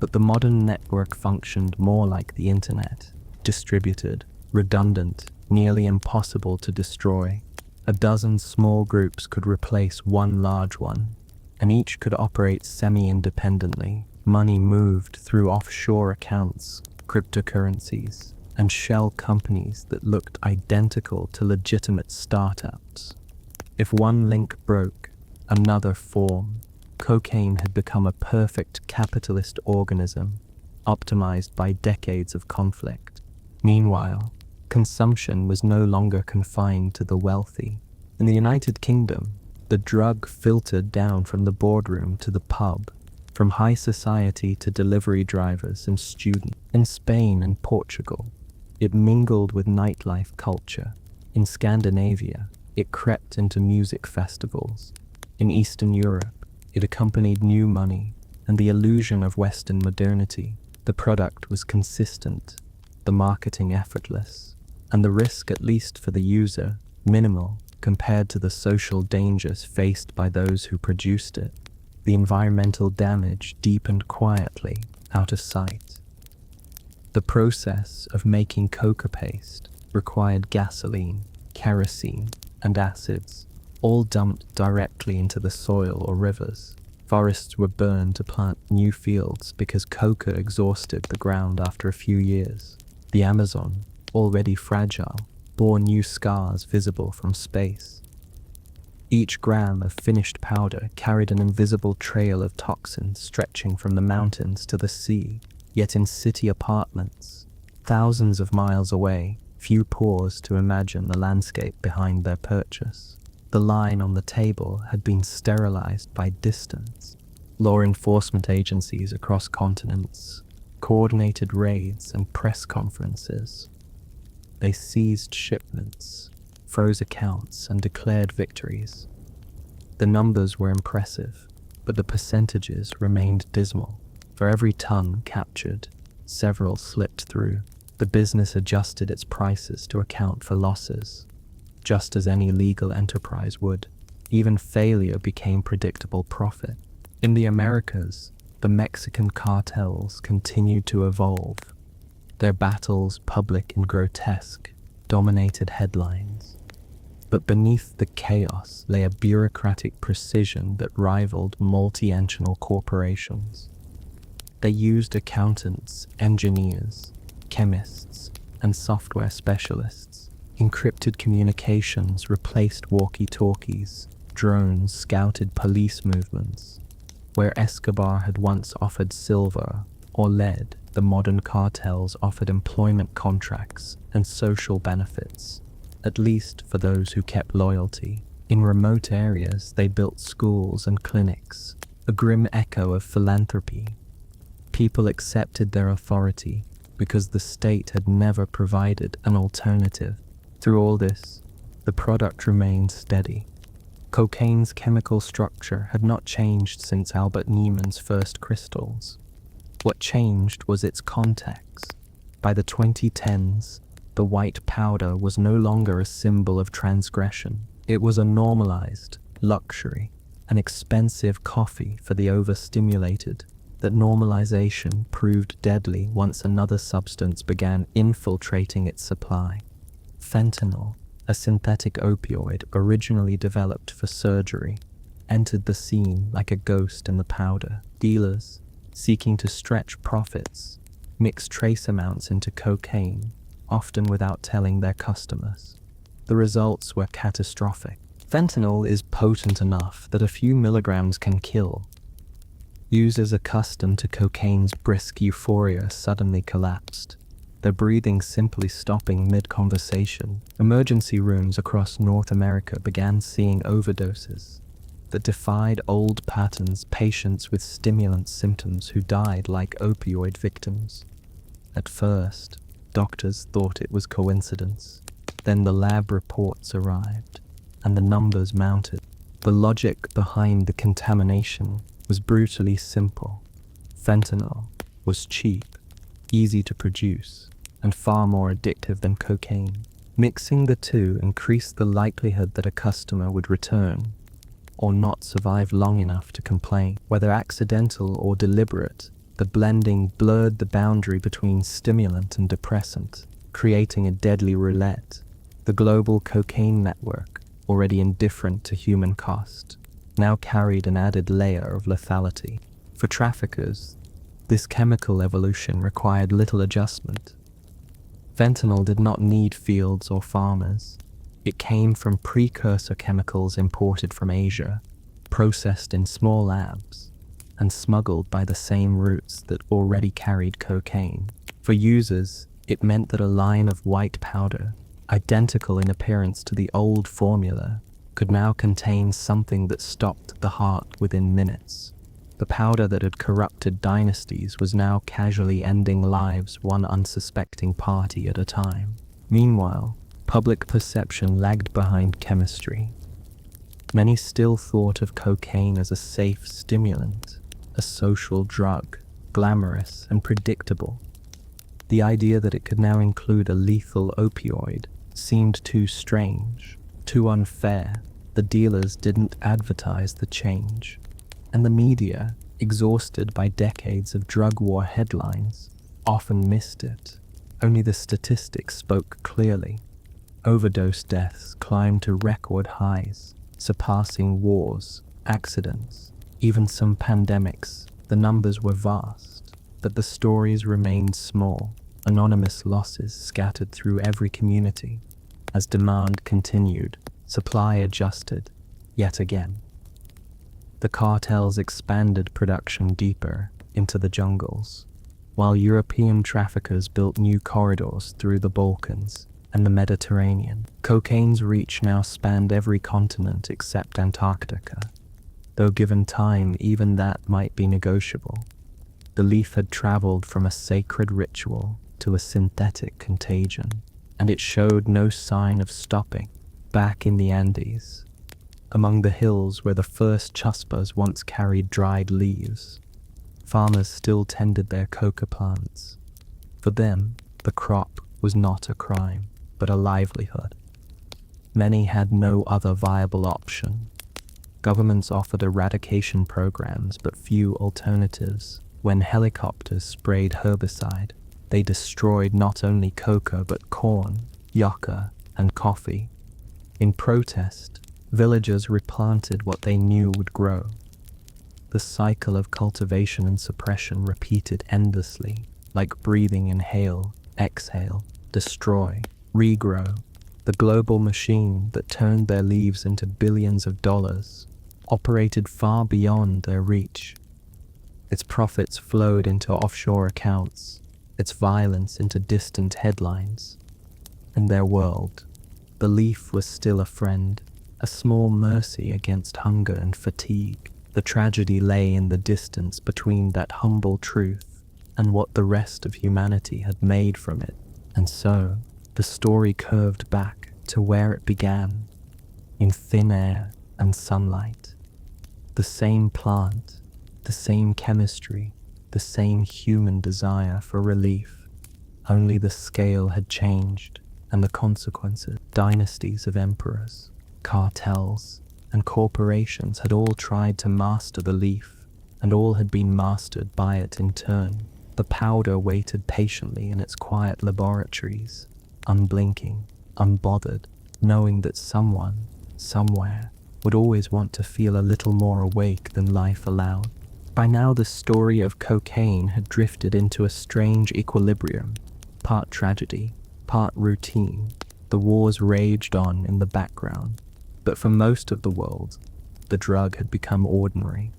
but the modern network functioned more like the internet, distributed, redundant, nearly impossible to destroy. A dozen small groups could replace one large one, and each could operate semi-independently. Money moved through offshore accounts, cryptocurrencies, and shell companies that looked identical to legitimate startups. If one link broke, another formed. Cocaine had become a perfect capitalist organism, optimized by decades of conflict. Meanwhile, consumption was no longer confined to the wealthy. In the United Kingdom, the drug filtered down from the boardroom to the pub, from high society to delivery drivers and students. In Spain and Portugal, it mingled with nightlife culture. In Scandinavia, it crept into music festivals. In Eastern Europe, it accompanied new money and the illusion of Western modernity. The product was consistent, the marketing effortless, and the risk, at least for the user, minimal compared to the social dangers faced by those who produced it. The environmental damage deepened quietly, out of sight. The process of making coca paste required gasoline, kerosene, and acids, all dumped directly into the soil or rivers. Forests were burned to plant new fields because coca exhausted the ground after a few years. The Amazon, already fragile, bore new scars visible from space. Each gram of finished powder carried an invisible trail of toxins stretching from the mountains to the sea. Yet in city apartments, thousands of miles away, few pause to imagine the landscape behind their purchase. The line on the table had been sterilized by distance. Law enforcement agencies across continents coordinated raids and press conferences. They seized shipments, froze accounts, and declared victories. The numbers were impressive, but the percentages remained dismal. For every ton captured, several slipped through. The business adjusted its prices to account for losses, just as any legal enterprise would. Even failure became predictable profit. In the Americas, the Mexican cartels continued to evolve. Their battles, public and grotesque, dominated headlines. But beneath the chaos lay a bureaucratic precision that rivaled multi-national corporations. They used accountants, engineers, chemists, and software specialists. Encrypted communications replaced walkie-talkies. Drones scouted police movements. Where Escobar had once offered silver or lead, the modern cartels offered employment contracts and social benefits, at least for those who kept loyalty. In remote areas, they built schools and clinics, a grim echo of philanthropy. People accepted their authority because the state had never provided an alternative. Through all this, the product remained steady. Cocaine's chemical structure had not changed since Albert Neumann's first crystals. What changed was its context. By the 2010s, the white powder was no longer a symbol of transgression. It was a normalized luxury, an expensive coffee for the overstimulated. That normalization proved deadly once another substance began infiltrating its supply. Fentanyl, a synthetic opioid originally developed for surgery, entered the scene like a ghost in the powder. Dealers, seeking to stretch profits, mixed trace amounts into cocaine, often without telling their customers. The results were catastrophic. Fentanyl is potent enough that a few milligrams can kill. Users accustomed to cocaine's brisk euphoria suddenly collapsed, their breathing simply stopping mid-conversation. Emergency rooms across North America began seeing overdoses that defied old patterns, patients with stimulant symptoms who died like opioid victims. At first, doctors thought it was coincidence. Then the lab reports arrived, and the numbers mounted. The logic behind the contamination was brutally simple. Fentanyl was cheap, easy to produce, and far more addictive than cocaine. Mixing the two increased the likelihood that a customer would return, or not survive long enough to complain. Whether accidental or deliberate, the blending blurred the boundary between stimulant and depressant, creating a deadly roulette. The global cocaine network, already indifferent to human cost, now carried an added layer of lethality. For traffickers, this chemical evolution required little adjustment. Fentanyl did not need fields or farmers. It came from precursor chemicals imported from Asia, processed in small labs, and smuggled by the same routes that already carried cocaine. For users, it meant that a line of white powder, identical in appearance to the old formula, could now contain something that stopped the heart within minutes. The powder that had corrupted dynasties was now casually ending lives one unsuspecting party at a time. Meanwhile, public perception lagged behind chemistry. Many still thought of cocaine as a safe stimulant, a social drug, glamorous and predictable. The idea that it could now include a lethal opioid seemed too strange, too unfair. The dealers didn't advertise the change, and the media, exhausted by decades of drug war headlines, often missed it. Only the statistics spoke clearly. Overdose deaths climbed to record highs, surpassing wars, accidents, even some pandemics. The numbers were vast, but the stories remained small. Anonymous losses scattered through every community. As demand continued, supply adjusted, yet again. The cartels expanded production deeper into the jungles, while European traffickers built new corridors through the Balkans and the Mediterranean. Cocaine's reach now spanned every continent except Antarctica, though given time, even that might be negotiable. The leaf had traveled from a sacred ritual to a synthetic contagion, and it showed no sign of stopping. Back in the Andes, among the hills where the first chuspas once carried dried leaves, Farmers still tended their coca plants. For them, the crop was not a crime, but a livelihood. Many had no other viable option. Governments offered eradication programs, but few alternatives. When helicopters sprayed herbicide, they destroyed not only coca but corn, yucca, and coffee. In protest, villagers replanted what they knew would grow. The cycle of cultivation and suppression repeated endlessly, like breathing: inhale, exhale, destroy, regrow. The global machine that turned their leaves into billions of dollars operated far beyond their reach. Its profits flowed into offshore accounts, its violence into distant headlines. In their world, the leaf was still a friend, a small mercy against hunger and fatigue. The tragedy lay in the distance between that humble truth and what the rest of humanity had made from it. And so, the story curved back to where it began, in thin air and sunlight. The same plant, the same chemistry, the same human desire for relief. Only the scale had changed, and the consequences. Dynasties of emperors, cartels, and corporations had all tried to master the leaf, and all had been mastered by it in turn. The powder waited patiently in its quiet laboratories, unblinking, unbothered, knowing that someone, somewhere, would always want to feel a little more awake than life allowed. By now the story of cocaine had drifted into a strange equilibrium, part tragedy, part routine. The wars raged on in the background, but for most of the world, the drug had become ordinary,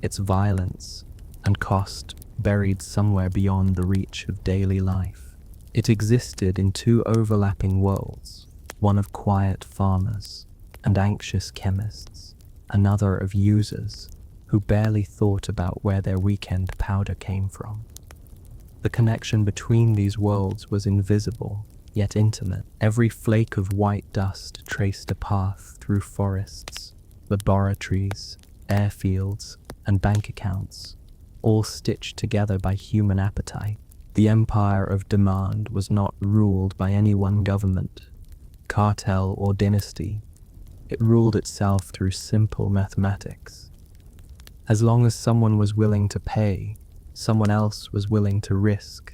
its violence and cost buried somewhere beyond the reach of daily life. It existed in two overlapping worlds, one of quiet farmers and anxious chemists, another of users who barely thought about where their weekend powder came from. The connection between these worlds was invisible, yet intimate. Every flake of white dust traced a path through forests, laboratories, airfields, and bank accounts, all stitched together by human appetite. The empire of demand was not ruled by any one government, cartel, or dynasty. It ruled itself through simple mathematics. As long as someone was willing to pay, someone else was willing to risk.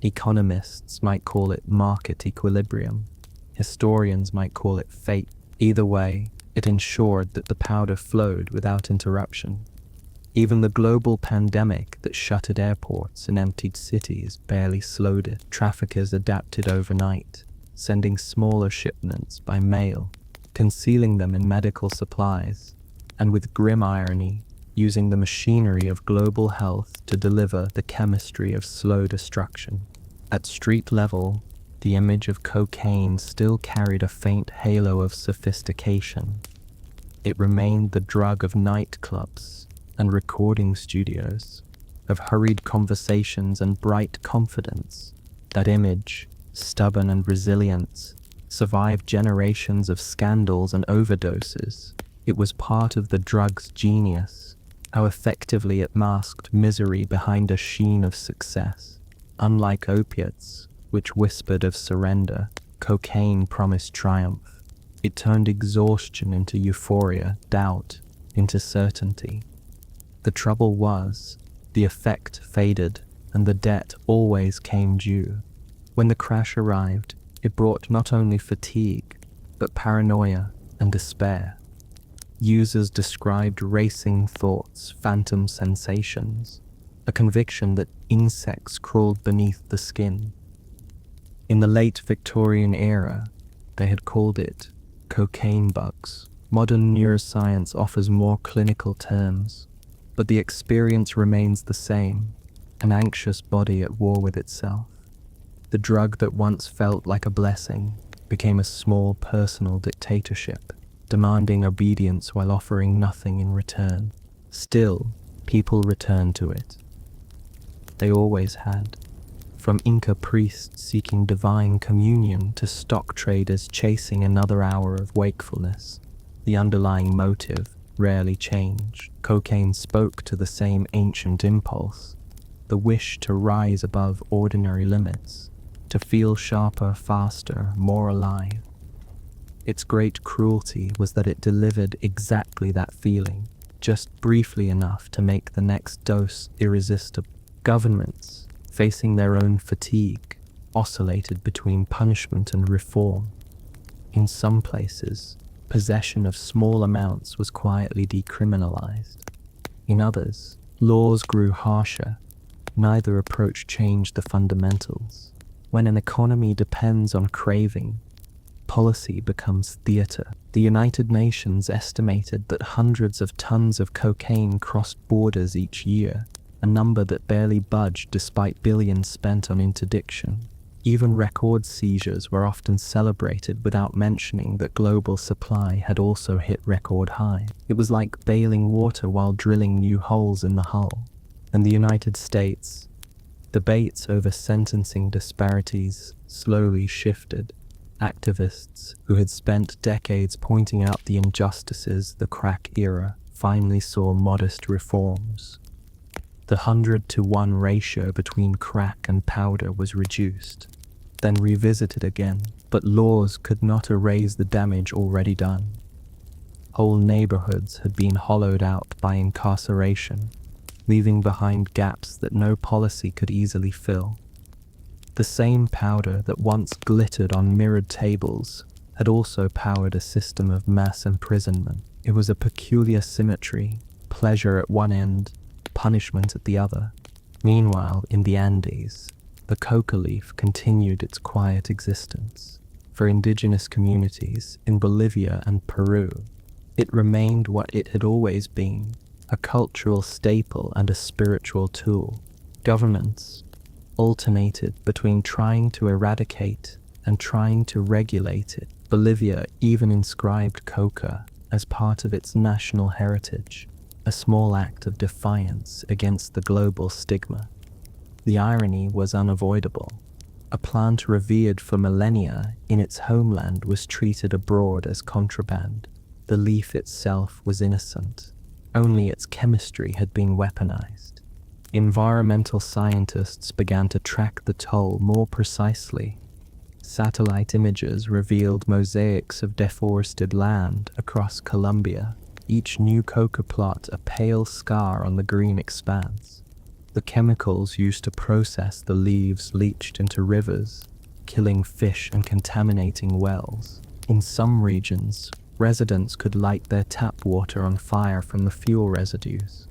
Economists might call it market equilibrium. Historians might call it fate. Either way, it ensured that the powder flowed without interruption. Even the global pandemic that shuttered airports and emptied cities barely slowed it. Traffickers adapted overnight, sending smaller shipments by mail, concealing them in medical supplies, and with grim irony, using the machinery of global health to deliver the chemistry of slow destruction. At street level, the image of cocaine still carried a faint halo of sophistication. It remained the drug of nightclubs and recording studios, of hurried conversations and bright confidence. That image, stubborn and resilient, survived generations of scandals and overdoses. It was part of the drug's genius, how effectively it masked misery behind a sheen of success. Unlike opiates, which whispered of surrender, cocaine promised triumph. It turned exhaustion into euphoria, doubt into certainty. The trouble was, the effect faded, and the debt always came due. When the crash arrived, it brought not only fatigue, but paranoia and despair. Users described racing thoughts, phantom sensations, a conviction that insects crawled beneath the skin. In the late Victorian era, they had called it cocaine bugs. Modern neuroscience offers more clinical terms, but the experience remains the same, an anxious body at war with itself. The drug that once felt like a blessing became a small personal dictatorship, demanding obedience while offering nothing in return. Still, people returned to it. They always had. From Inca priests seeking divine communion to stock traders chasing another hour of wakefulness, the underlying motive rarely changed. Cocaine spoke to the same ancient impulse, the wish to rise above ordinary limits, to feel sharper, faster, more alive. Its great cruelty was that it delivered exactly that feeling, just briefly enough to make the next dose irresistible. Governments, facing their own fatigue, oscillated between punishment and reform. In some places, possession of small amounts was quietly decriminalized. In others, laws grew harsher. Neither approach changed the fundamentals. When an economy depends on craving, policy becomes theater. The United Nations estimated that hundreds of tons of cocaine crossed borders each year, a number that barely budged despite billions spent on interdiction. Even record seizures were often celebrated without mentioning that global supply had also hit record highs. It was like bailing water while drilling new holes in the hull. In the United States, debates over sentencing disparities slowly shifted. Activists who had spent decades pointing out the injustices of the crack era finally saw modest reforms. The 100-to-1 ratio between crack and powder was reduced, then revisited again, but laws could not erase the damage already done. Whole neighborhoods had been hollowed out by incarceration, leaving behind gaps that no policy could easily fill. The same powder that once glittered on mirrored tables had also powered a system of mass imprisonment. It was a peculiar symmetry, pleasure at one end, punishment at the other. Meanwhile, in the Andes, the coca leaf continued its quiet existence. For indigenous communities in Bolivia and Peru, it remained what it had always been, a cultural staple and a spiritual tool. Governments alternated between trying to eradicate and trying to regulate it. Bolivia even inscribed coca as part of its national heritage, a small act of defiance against the global stigma. The irony was unavoidable. A plant revered for millennia in its homeland was treated abroad as contraband. The leaf itself was innocent. Only its chemistry had been weaponized. Environmental scientists began to track the toll more precisely. Satellite images revealed mosaics of deforested land across Colombia, each new coca plot a pale scar on the green expanse. The chemicals used to process the leaves leached into rivers, killing fish and contaminating wells. In some regions, residents could light their tap water on fire from the fuel residues.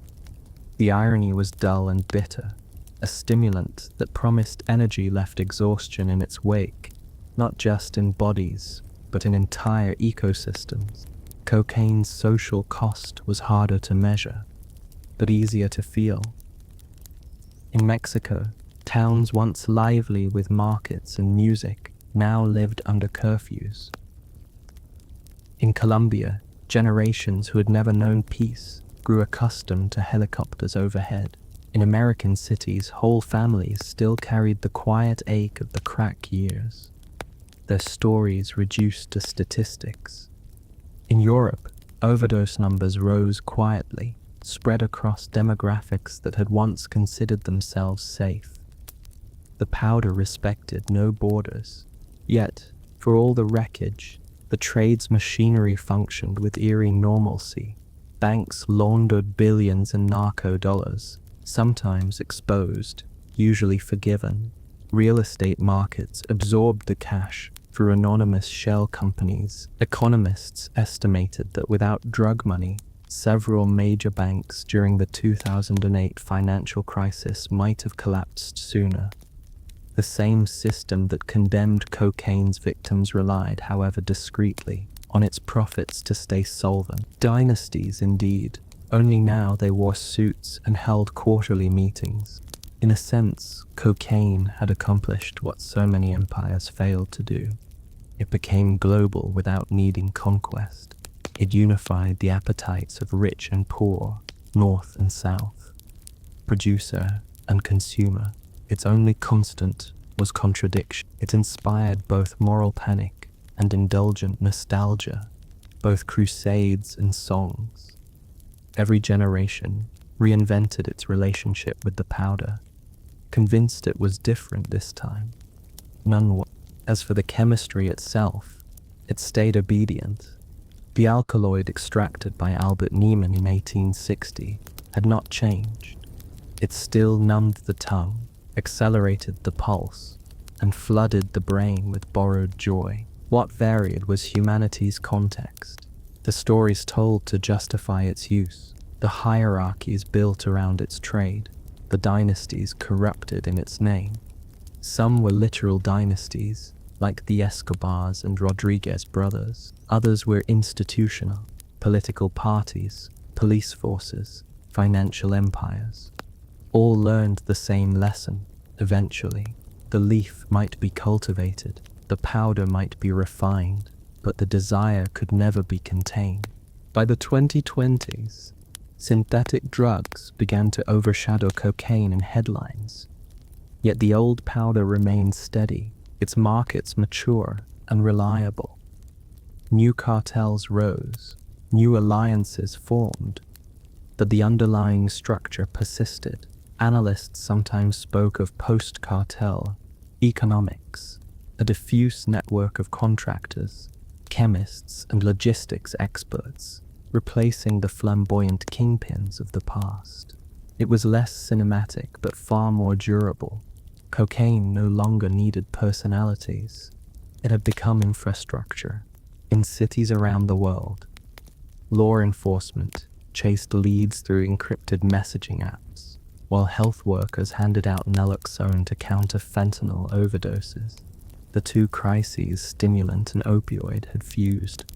The irony was dull and bitter. A stimulant that promised energy left exhaustion in its wake, not just in bodies, but in entire ecosystems. Cocaine's social cost was harder to measure, but easier to feel. In Mexico, towns once lively with markets and music now lived under curfews. In Colombia, generations who had never known peace grew accustomed to helicopters overhead. In American cities, whole families still carried the quiet ache of the crack years, their stories reduced to statistics. In Europe, overdose numbers rose quietly, spread across demographics that had once considered themselves safe. The powder respected no borders. Yet, for all the wreckage, the trade's machinery functioned with eerie normalcy. Banks laundered billions in narco dollars, sometimes exposed, usually forgiven. Real estate markets absorbed the cash through anonymous shell companies. Economists estimated that without drug money, several major banks during the 2008 financial crisis might have collapsed sooner. The same system that condemned cocaine's victims relied, however discreetly, on its profits to stay solvent. Dynasties, indeed. Only now they wore suits and held quarterly meetings. In a sense, cocaine had accomplished what so many empires failed to do. It became global without needing conquest. It unified the appetites of rich and poor, north and south, producer and consumer. Its only constant was contradiction. It inspired both moral panic and indulgent nostalgia, both crusades and songs. Every generation reinvented its relationship with the powder, convinced it was different this time. None was. As for the chemistry itself, it stayed obedient. The alkaloid extracted by Albert Niemann in 1860 had not changed. It still numbed the tongue, accelerated the pulse, and flooded the brain with borrowed joy. What varied was humanity's context, the stories told to justify its use, the hierarchies built around its trade, the dynasties corrupted in its name. Some were literal dynasties, like the Escobars and Rodriguez brothers. Others were institutional, political parties, police forces, financial empires. All learned the same lesson. Eventually, the leaf might be cultivated, the powder might be refined, but the desire could never be contained. By the 2020s, synthetic drugs began to overshadow cocaine in headlines. Yet the old powder remained steady, its markets mature and reliable. New cartels rose, new alliances formed, but the underlying structure persisted. Analysts sometimes spoke of post-cartel economics, a diffuse network of contractors, chemists, and logistics experts, replacing the flamboyant kingpins of the past. It was less cinematic but far more durable. Cocaine no longer needed personalities. It had become infrastructure. In cities around the world, law enforcement chased leads through encrypted messaging apps, while health workers handed out naloxone to counter fentanyl overdoses. The two crises, stimulant and opioid, had fused.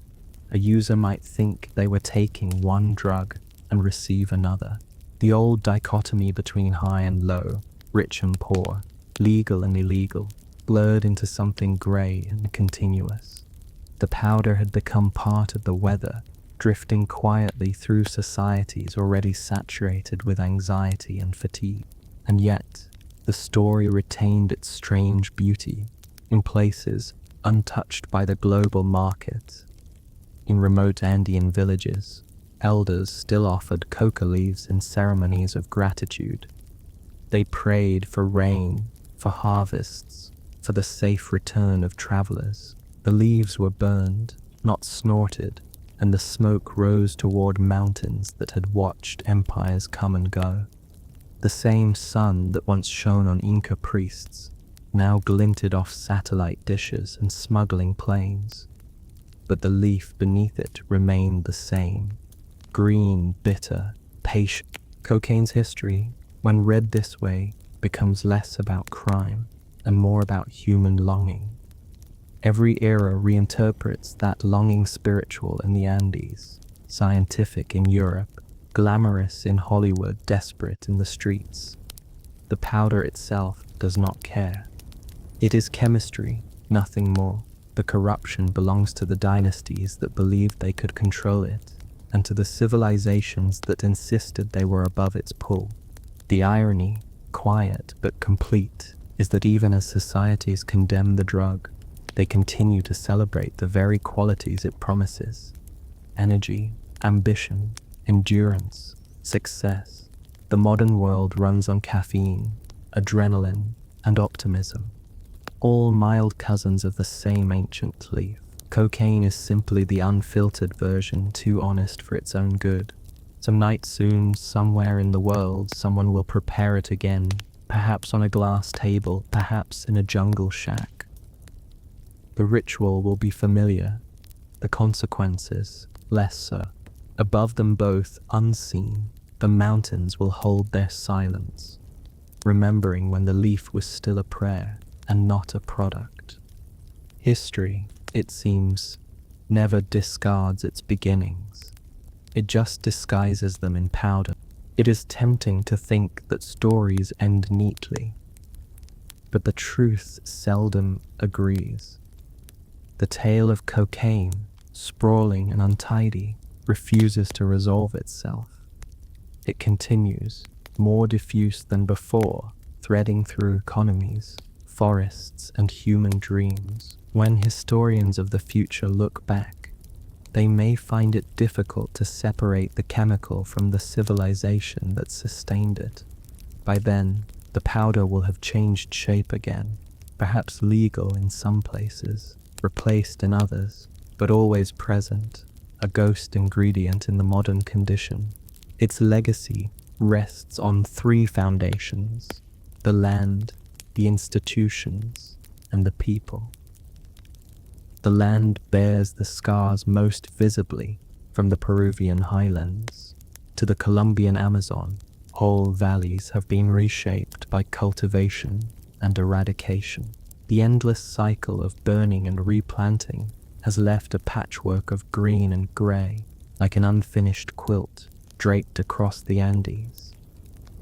A user might think they were taking one drug and receive another. The old dichotomy between high and low, rich and poor, legal and illegal, blurred into something grey and continuous. The powder had become part of the weather, drifting quietly through societies already saturated with anxiety and fatigue. And yet, the story retained its strange beauty in places untouched by the global market. In remote Andean villages, elders still offered coca leaves in ceremonies of gratitude. They prayed for rain, for harvests, for the safe return of travelers. The leaves were burned, not snorted, and the smoke rose toward mountains that had watched empires come and go. The same sun that once shone on Inca priests now glinted off satellite dishes and smuggling planes. But the leaf beneath it remained the same, green, bitter, patient. Cocaine's history, when read this way, becomes less about crime and more about human longing. Every era reinterprets that longing, spiritual in the Andes, scientific in Europe, glamorous in Hollywood, desperate in the streets. The powder itself does not care. It is chemistry, nothing more. The corruption belongs to the dynasties that believed they could control it, and to the civilizations that insisted they were above its pull. The irony, quiet but complete, is that even as societies condemn the drug, they continue to celebrate the very qualities it promises: energy, ambition, endurance, success. The modern world runs on caffeine, adrenaline, and optimism, all mild cousins of the same ancient leaf. Cocaine is simply the unfiltered version, too honest for its own good. Some night soon, somewhere in the world, someone will prepare it again, perhaps on a glass table, perhaps in a jungle shack. The ritual will be familiar, the consequences less so. Above them both, unseen, the mountains will hold their silence, remembering when the leaf was still a prayer and not a product. History, it seems, never discards its beginnings. It just disguises them in powder. It is tempting to think that stories end neatly, but the truth seldom agrees. The tale of cocaine, sprawling and untidy, refuses to resolve itself. It continues, more diffuse than before, threading through economies, forests, and human dreams. When historians of the future look back, they may find it difficult to separate the chemical from the civilization that sustained it. By then, the powder will have changed shape again, perhaps legal in some places, replaced in others, but always present, a ghost ingredient in the modern condition. Its legacy rests on three foundations: the land, the institutions, and the people. The land bears the scars most visibly, from the Peruvian highlands to the Colombian Amazon. Whole valleys have been reshaped by cultivation and eradication. The endless cycle of burning and replanting has left a patchwork of green and grey, like an unfinished quilt draped across the Andes.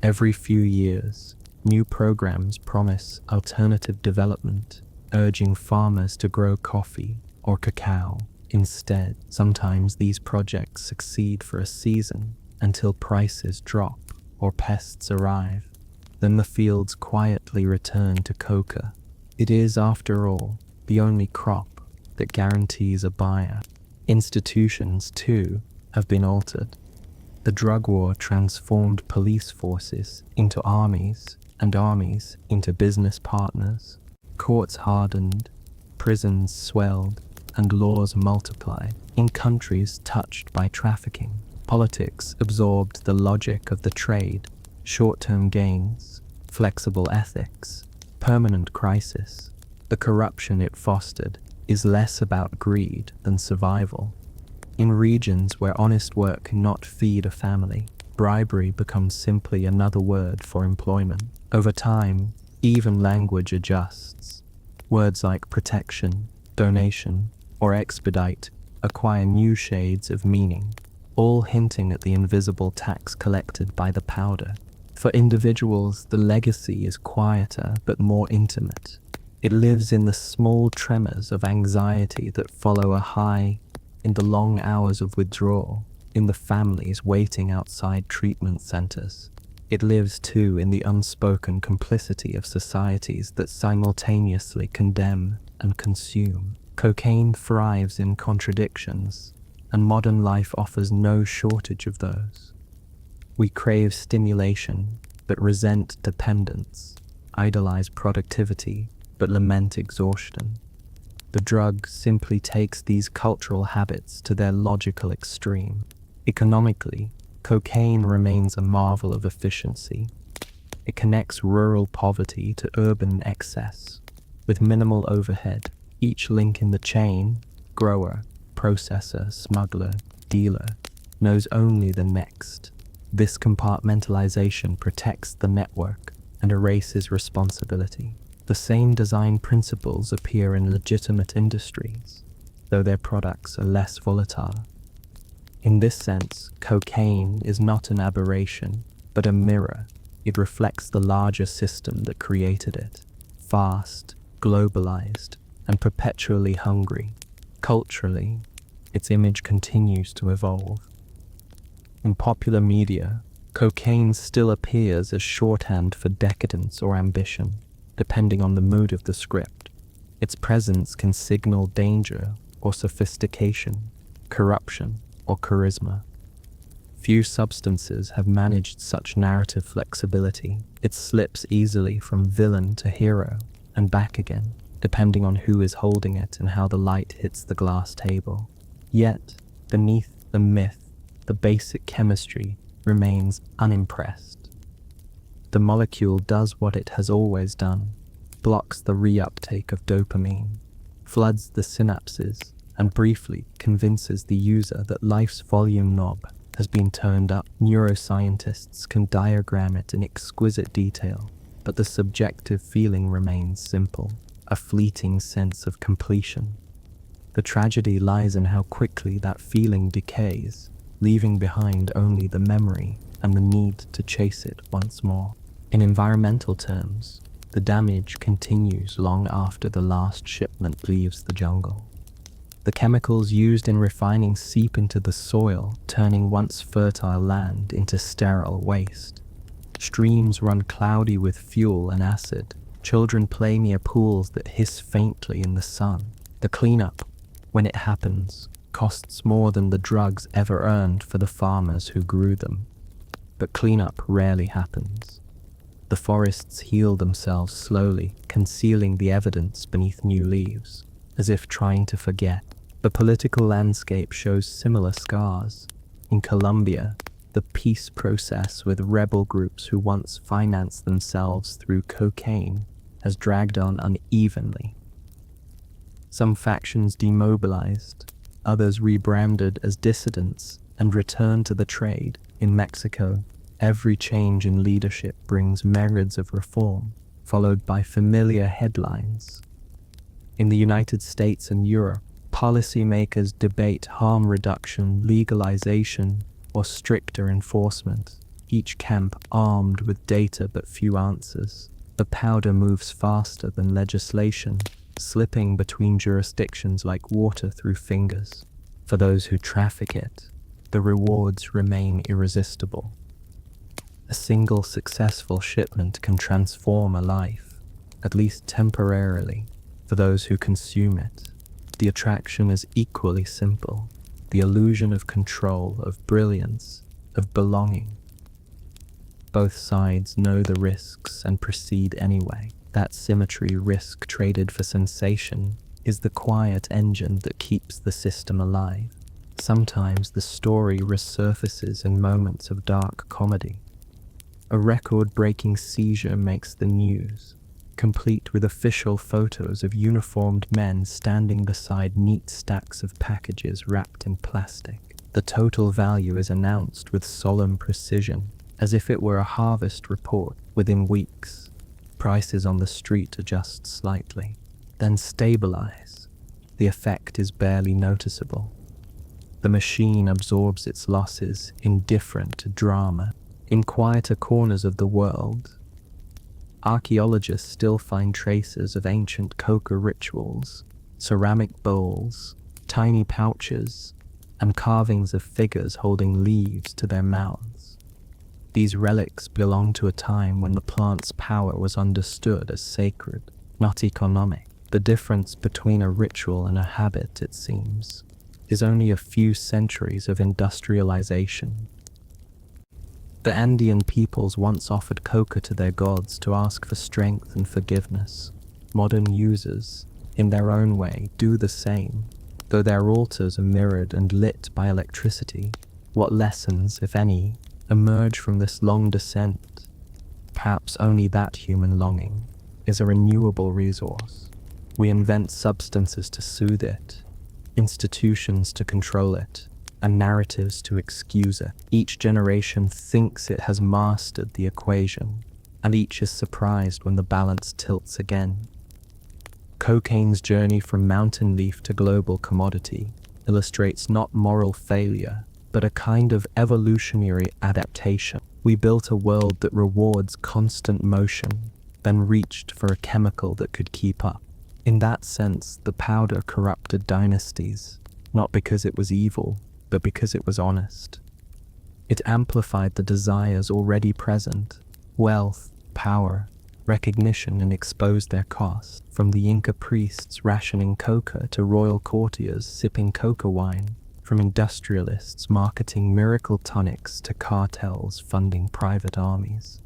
Every few years, new programs promise alternative development, urging farmers to grow coffee or cacao instead. Sometimes these projects succeed for a season until prices drop or pests arrive. Then the fields quietly return to coca. It is, after all, the only crop that guarantees a buyer. Institutions, too, have been altered. The drug war transformed police forces into armies, and armies into business partners. Courts hardened, prisons swelled, and laws multiplied. In countries touched by trafficking, politics absorbed the logic of the trade: short-term gains, flexible ethics, permanent crisis. The corruption it fostered is less about greed than survival. In regions where honest work cannot feed a family, bribery becomes simply another word for employment. Over time, even language adjusts. Words like protection, donation, or expedite acquire new shades of meaning, all hinting at the invisible tax collected by the powder. For individuals, the legacy is quieter but more intimate. It lives in the small tremors of anxiety that follow a high, in the long hours of withdrawal, in the families waiting outside treatment centers. It lives too in the unspoken complicity of societies that simultaneously condemn and consume. Cocaine thrives in contradictions, and modern life offers no shortage of those. We crave stimulation, but resent dependence, idolize productivity, but lament exhaustion. The drug simply takes these cultural habits to their logical extreme. Economically, cocaine remains a marvel of efficiency. It connects rural poverty to urban excess. With minimal overhead, each link in the chain, grower, processor, smuggler, dealer, knows only the next. This compartmentalization protects the network and erases responsibility. The same design principles appear in legitimate industries, though their products are less volatile. In this sense, cocaine is not an aberration, but a mirror. It reflects the larger system that created it, fast, globalized, and perpetually hungry. Culturally, its image continues to evolve. In popular media, cocaine still appears as shorthand for decadence or ambition, depending on the mood of the script. Its presence can signal danger or sophistication, corruption or charisma. Few substances have managed such narrative flexibility. It slips easily from villain to hero and back again, depending on who is holding it and how the light hits the glass table. Yet, beneath the myth, the basic chemistry remains unimpressed. The molecule does what it has always done, blocks the reuptake of dopamine, floods the synapses, and briefly convinces the user that life's volume knob has been turned up. Neuroscientists can diagram it in exquisite detail, but the subjective feeling remains simple, a fleeting sense of completion. The tragedy lies in how quickly that feeling decays, leaving behind only the memory and the need to chase it once more. In environmental terms, the damage continues long after the last shipment leaves the jungle. The chemicals used in refining seep into the soil, turning once fertile land into sterile waste. Streams run cloudy with fuel and acid. Children play near pools that hiss faintly in the sun. The cleanup, when it happens, costs more than the drugs ever earned for the farmers who grew them. But cleanup rarely happens. The forests heal themselves slowly, concealing the evidence beneath new leaves, as if trying to forget. The political landscape shows similar scars. In Colombia, the peace process with rebel groups who once financed themselves through cocaine has dragged on unevenly. Some factions demobilized, others rebranded as dissidents and returned to the trade. In Mexico, every change in leadership brings myriads of reform, followed by familiar headlines. In the United States and Europe, policymakers debate harm reduction, legalization, or stricter enforcement, each camp armed with data but few answers. The powder moves faster than legislation, slipping between jurisdictions like water through fingers. For those who traffic it, the rewards remain irresistible. A single successful shipment can transform a life, at least temporarily. For those who consume it, the attraction is equally simple: the illusion of control, of brilliance, of belonging. Both sides know the risks and proceed anyway. That symmetry, risk traded for sensation, is the quiet engine that keeps the system alive. Sometimes the story resurfaces in moments of dark comedy. A record-breaking seizure makes the news, complete with official photos of uniformed men standing beside neat stacks of packages wrapped in plastic. The total value is announced with solemn precision, as if it were a harvest report. Within weeks, prices on the street adjust slightly, then stabilize. The effect is barely noticeable. The machine absorbs its losses, indifferent to drama. In quieter corners of the world, archaeologists still find traces of ancient coca rituals, ceramic bowls, tiny pouches, and carvings of figures holding leaves to their mouths. These relics belong to a time when the plant's power was understood as sacred, not economic. The difference between a ritual and a habit, it seems, is only a few centuries of industrialization. The Andean peoples once offered coca to their gods to ask for strength and forgiveness. Modern users, in their own way, do the same, though their altars are mirrored and lit by electricity. What lessons, if any, emerge from this long descent? Perhaps only that human longing is a renewable resource. We invent substances to soothe it, institutions to control it, and narratives to excuse it. Each generation thinks it has mastered the equation, and each is surprised when the balance tilts again. Cocaine's journey from mountain leaf to global commodity illustrates not moral failure, but a kind of evolutionary adaptation. We built a world that rewards constant motion, then reached for a chemical that could keep up. In that sense, the powder corrupted dynasties, not because it was evil, but because it was honest. It amplified the desires already present: wealth, power, recognition, and exposed their cost. From the Inca priests rationing coca to royal courtiers sipping coca wine, from industrialists marketing miracle tonics to cartels funding private armies.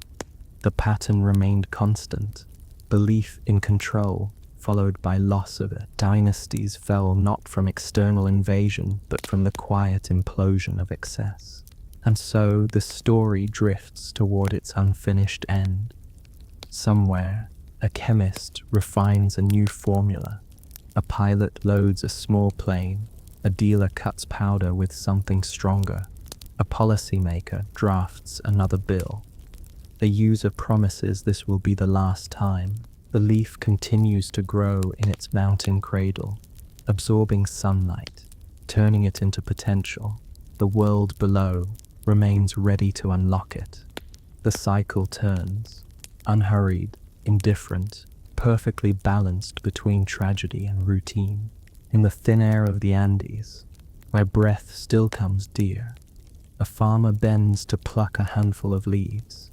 The pattern remained constant: belief in control, followed by loss of it. Dynasties fell not from external invasion, but from the quiet implosion of excess. And so the story drifts toward its unfinished end. Somewhere, a chemist refines a new formula. A pilot loads a small plane. A dealer cuts powder with something stronger. A policymaker drafts another bill. The user promises this will be the last time. The leaf continues to grow in its mountain cradle, absorbing sunlight, turning it into potential. The world below remains ready to unlock it. The cycle turns, unhurried, indifferent, perfectly balanced between tragedy and routine. In the thin air of the Andes, where breath still comes dear, a farmer bends to pluck a handful of leaves.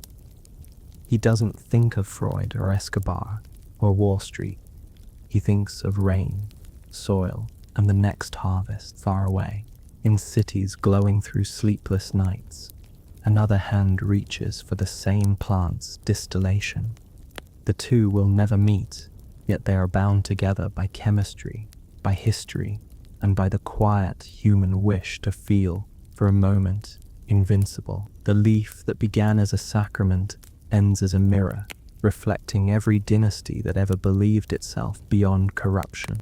He doesn't think of Freud or Escobar or Wall Street. He thinks of rain, soil, and the next harvest far away. In cities glowing through sleepless nights, another hand reaches for the same plant's distillation. The two will never meet, yet they are bound together by chemistry, by history, and by the quiet human wish to feel, for a moment, invincible. The leaf that began as a sacrament ends as a mirror, reflecting every dynasty that ever believed itself beyond corruption.